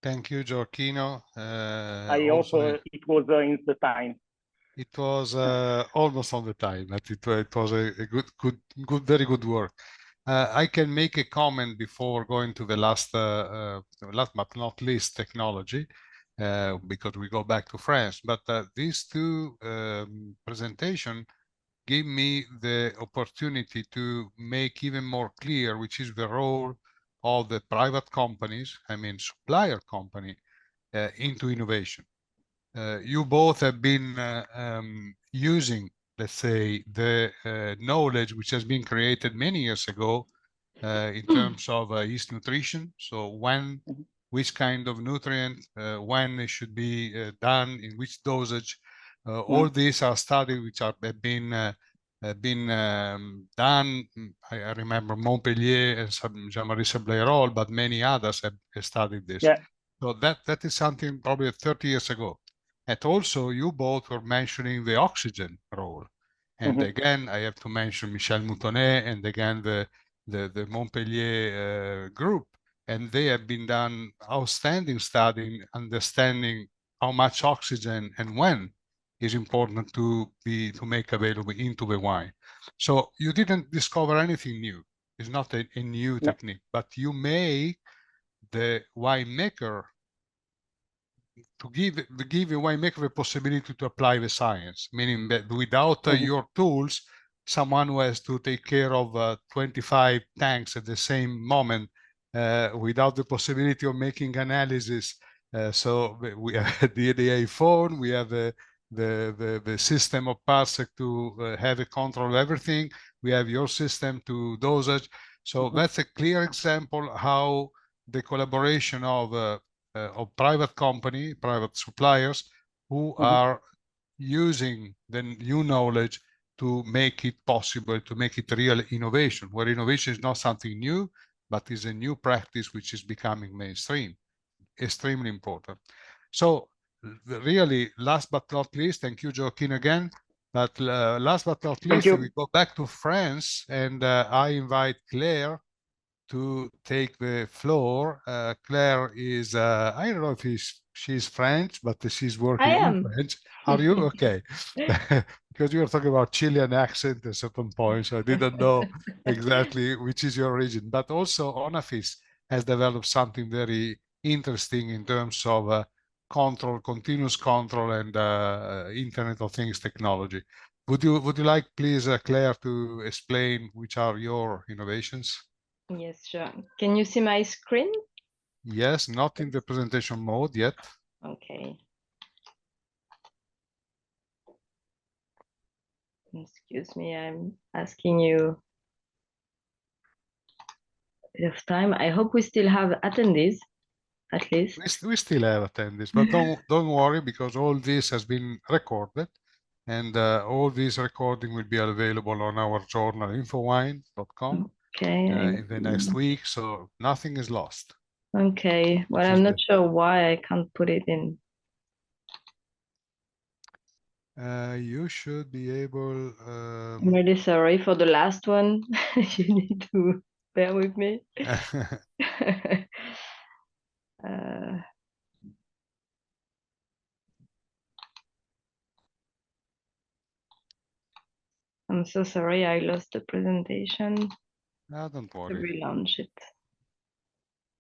Speaker 1: Thank you, Gioacchino.
Speaker 6: I hope it was in the time.
Speaker 1: It was almost on the time, but it was a very good work. I can make a comment before going to the last but not least technology, because we go back to France. But these two presentations give me the opportunity to make even more clear which is the role of the private companies, I mean supplier company, into innovation. You both have been using, let's say, the knowledge which has been created many years ago in terms of yeast nutrition. So when, which kind of nutrient, when it should be done, in which dosage. All these are studies which have been done. I remember Montpellier and Jean-Marie Sablairol, but many others have studied this.
Speaker 6: Yeah.
Speaker 1: So that is something probably 30 years ago. And also, you both were mentioning the oxygen role. And again, I have to mention Michel Moutonnet and again the Montpellier group. And they have been done outstanding study in understanding how much oxygen and when is important to make available into the wine. So you didn't discover anything new. It's not a new technique, but you make the winemaker to give the winemaker the possibility to apply the science, meaning that without your tools, someone who has to take care of 25 tanks at the same moment, without the possibility of making analysis. So we have the iPhone, we have the system of Parsec to have a control of everything. We have your system to dosage. So that's a clear example how the collaboration of private company, private suppliers who are using the new knowledge to make it possible, to make it real innovation, where innovation is not something new, but is a new practice which is becoming mainstream, extremely important. So really, last but not least, thank you, Joaquin, again. But last but not least, we go back to France, and I invite Claire to take the floor. Claire is, I don't know if she's French, but she's working in French. Are you? Okay. Because you were talking about Chilean accent at certain points. So I didn't know exactly which is your origin. But also Onafis has developed something very interesting in terms of control, continuous control, and Internet of Things technology. Would you like, please, Claire, to explain which are your innovations?
Speaker 7: Yes, sure. Can you see my screen?
Speaker 1: Yes, not in the presentation mode yet.
Speaker 7: Okay. Excuse me, I'm asking you a bit of time. I hope we still have attendees, at least.
Speaker 1: We still have attendees, but don't worry, because all this has been recorded, and all this recording will be available on our journal infowine.com in the next week, so nothing is lost.
Speaker 7: Okay, well, I'm not sure why I can't put it in.
Speaker 1: You should be able.
Speaker 7: I'm really sorry for the last one. You need to bear with me. I'm so sorry, I lost the presentation.
Speaker 1: No, don't worry.
Speaker 7: To relaunch it.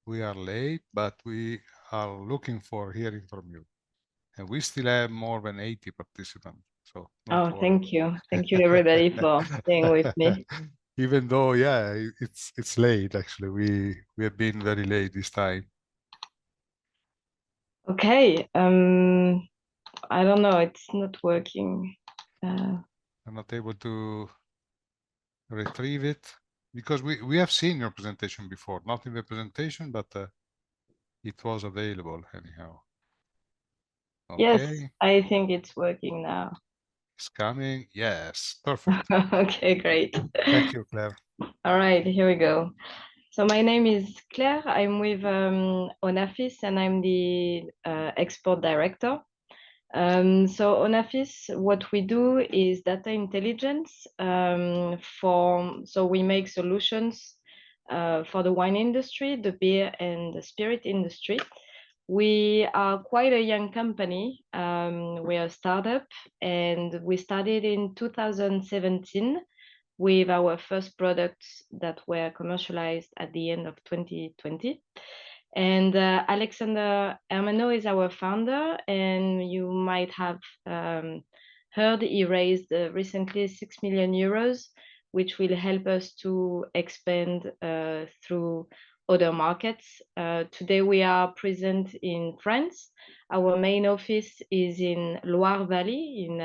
Speaker 1: We are late, but we are looking for hearing from you. And we still have more than 80 participants. So
Speaker 7: thank you. Thank you, everybody, for staying with me.
Speaker 1: Even though, yeah, it's late, actually. We have been very late this time.
Speaker 7: Okay. I don't know. It's not working.
Speaker 1: I'm not able to retrieve it because we have seen your presentation before, not in the presentation, but it was available anyhow. Okay.
Speaker 7: Yes, I think it's working now.
Speaker 1: It's coming. Yes, perfect.
Speaker 7: Okay, great.
Speaker 1: Thank you, Claire.
Speaker 7: All right, here we go. So my name is Claire. I'm with Onafis and I'm the export director. So Onafis, what we do is data intelligence so we make solutions for the wine industry, the beer and the spirit industry. We are quite a young company. We are a startup and we started in 2017 with our first products that were commercialized at the end of 2020. And Alexander Hermano is our founder, and you might have heard he raised recently 6 million euros, which will help us to expand through other markets. Today we are present in France. Our main office is in Loire Valley in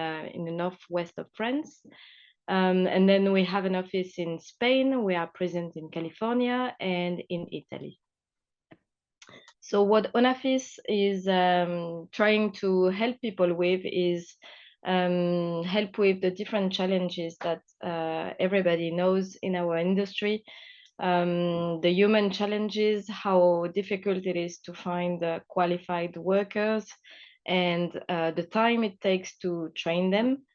Speaker 7: the northwest of France. And then we have an office in Spain. We are present in California and in Italy. So what Onafis is trying to help people with is help with the different challenges that everybody knows in our industry. The human challenges, how difficult it is to find qualified workers, and the time it takes to train them.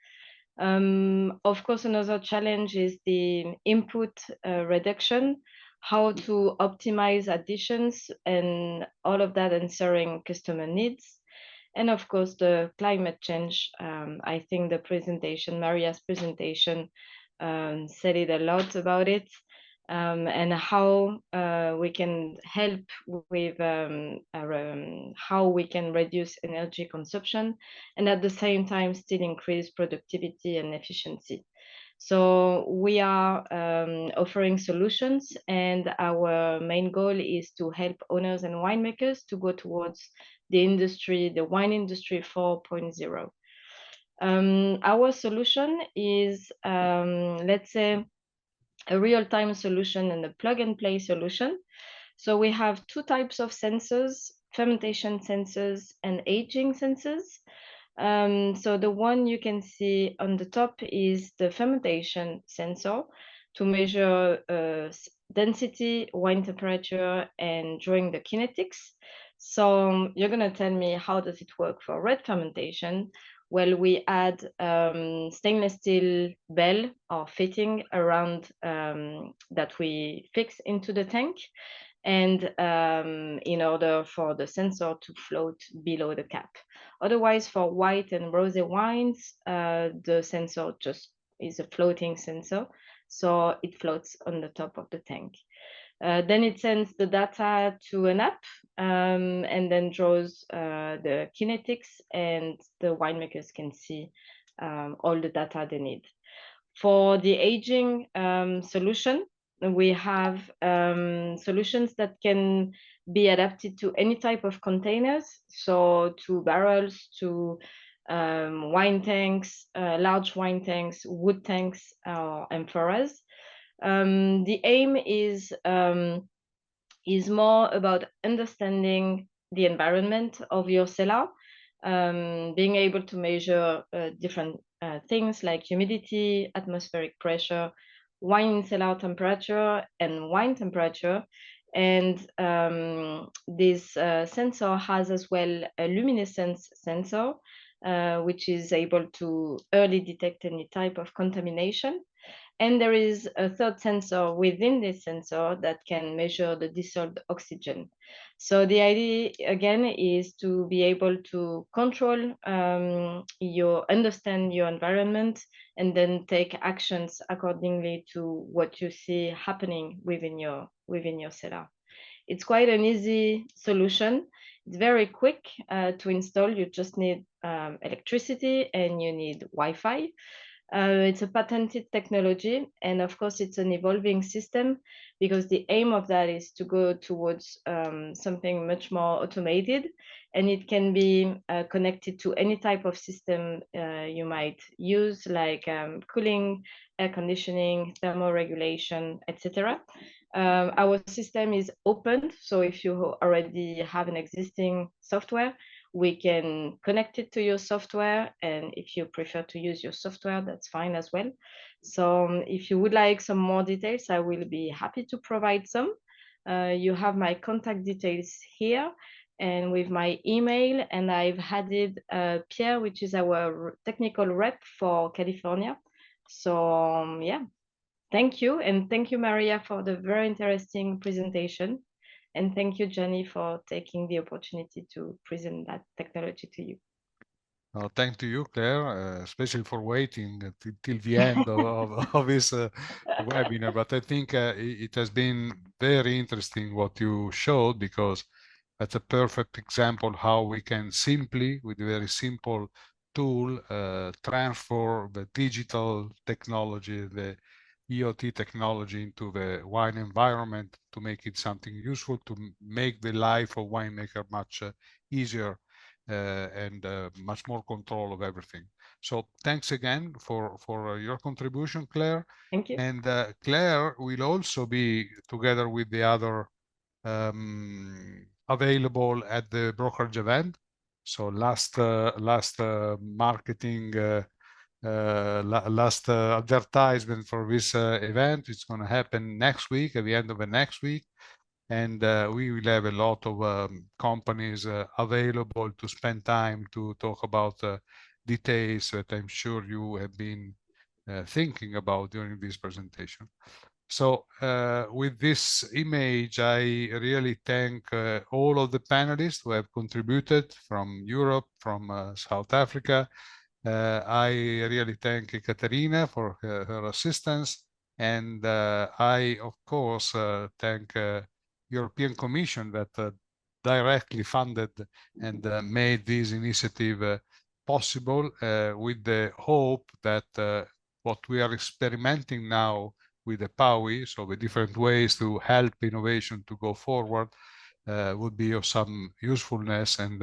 Speaker 7: Of course, another challenge is the input reduction, how to optimize additions and all of that answering customer needs. And of course, the climate change. I think the presentation, Maria's presentation, said it a lot about it. And how we can help with how we can reduce energy consumption and at the same time still increase productivity and efficiency. So we are offering solutions, and our main goal is to help owners and winemakers to go towards the industry, the wine industry 4.0. Our solution is, let's say, a real-time solution and a plug-and-play solution. So we have two types of sensors, fermentation sensors and aging sensors. So the one you can see on the top is the fermentation sensor to measure density, wine temperature, and drawing the kinetics. So you're going to tell me, how does it work for red fermentation? Well, we add stainless steel bell or fitting around that we fix into the tank, and in order for the sensor to float below the cap. Otherwise, for white and rosé wines, the sensor just is a floating sensor, so it floats on the top of the tank. Then it sends the data to an app and then draws the kinetics, and the winemakers can see all the data they need. For the aging solution, we have solutions that can be adapted to any type of containers, so to barrels, to wine tanks, large wine tanks, wood tanks, amphoras. The aim is more about understanding the environment of your cellar, being able to measure different things like humidity, atmospheric pressure, wine cellar temperature, and wine temperature. And this sensor has as well a luminescence sensor, which is able to early detect any type of contamination. And there is a third sensor within this sensor that can measure the dissolved oxygen. So the idea, again, is to be able to control understand your environment, and then take actions accordingly to what you see happening within your cellar. It's quite an easy solution. It's very quick to install. You just need electricity and you need Wi-Fi. It's a patented technology, and of course it's an evolving system, because the aim of that is to go towards something much more automated, and it can be connected to any type of system you might use, like cooling, air conditioning, thermoregulation, etc. Our system is open, so if you already have an existing software, we can connect it to your software. And if you prefer to use your software, that's fine as well. So if you would like some more details, I will be happy to provide some. You have my contact details here and with my email, and I've added Pierre, which is our technical rep for California. So yeah, thank you. And thank you, Maria, for the very interesting presentation. And thank you, Jenny, for taking the opportunity to present that technology to you.
Speaker 1: Thank to you, Claire, especially for waiting till the end of this webinar. But I think it has been very interesting what you showed, because that's a perfect example how we can simply, with a very simple tool, transfer the digital technology, the EOT technology into the wine environment to make it something useful, to make the life of winemaker much easier and much more control of everything. So thanks again for your contribution, Claire.
Speaker 7: Thank you.
Speaker 1: And Claire will also be together with the other available at the brokerage event. So last marketing, last advertisement for this event. It's going to happen next week, at the end of the next week. And we will have a lot of companies available to spend time to talk about details that I'm sure you have been thinking about during this presentation. So with this image, I really thank all of the panelists who have contributed from Europe, from South Africa. I really thank Ekaterina for her assistance. And I, of course, thank European Commission that directly funded and made this initiative possible, with the hope that what we are experimenting now with the EPAWI, so the different ways to help innovation to go forward, would be of some usefulness, and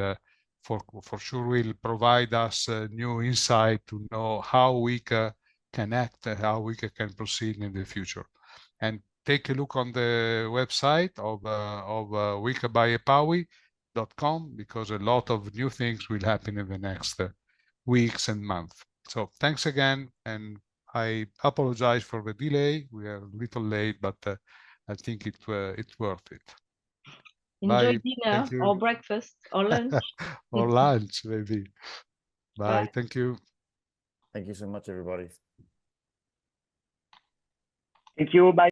Speaker 1: for sure will provide us new insight to know how we can connect, how we can proceed in the future. And take a look on the website of wikaByEPAWI.com, because a lot of new things will happen in the next weeks and months. So thanks again, and I apologize for the delay. We are a little late, but I think it's worth it.
Speaker 7: Enjoy
Speaker 1: Bye.
Speaker 7: dinner or breakfast or lunch.
Speaker 1: Or lunch, maybe. Bye.
Speaker 7: Bye.
Speaker 1: Thank you.
Speaker 3: Thank you so much, everybody.
Speaker 6: Thank you. Bye.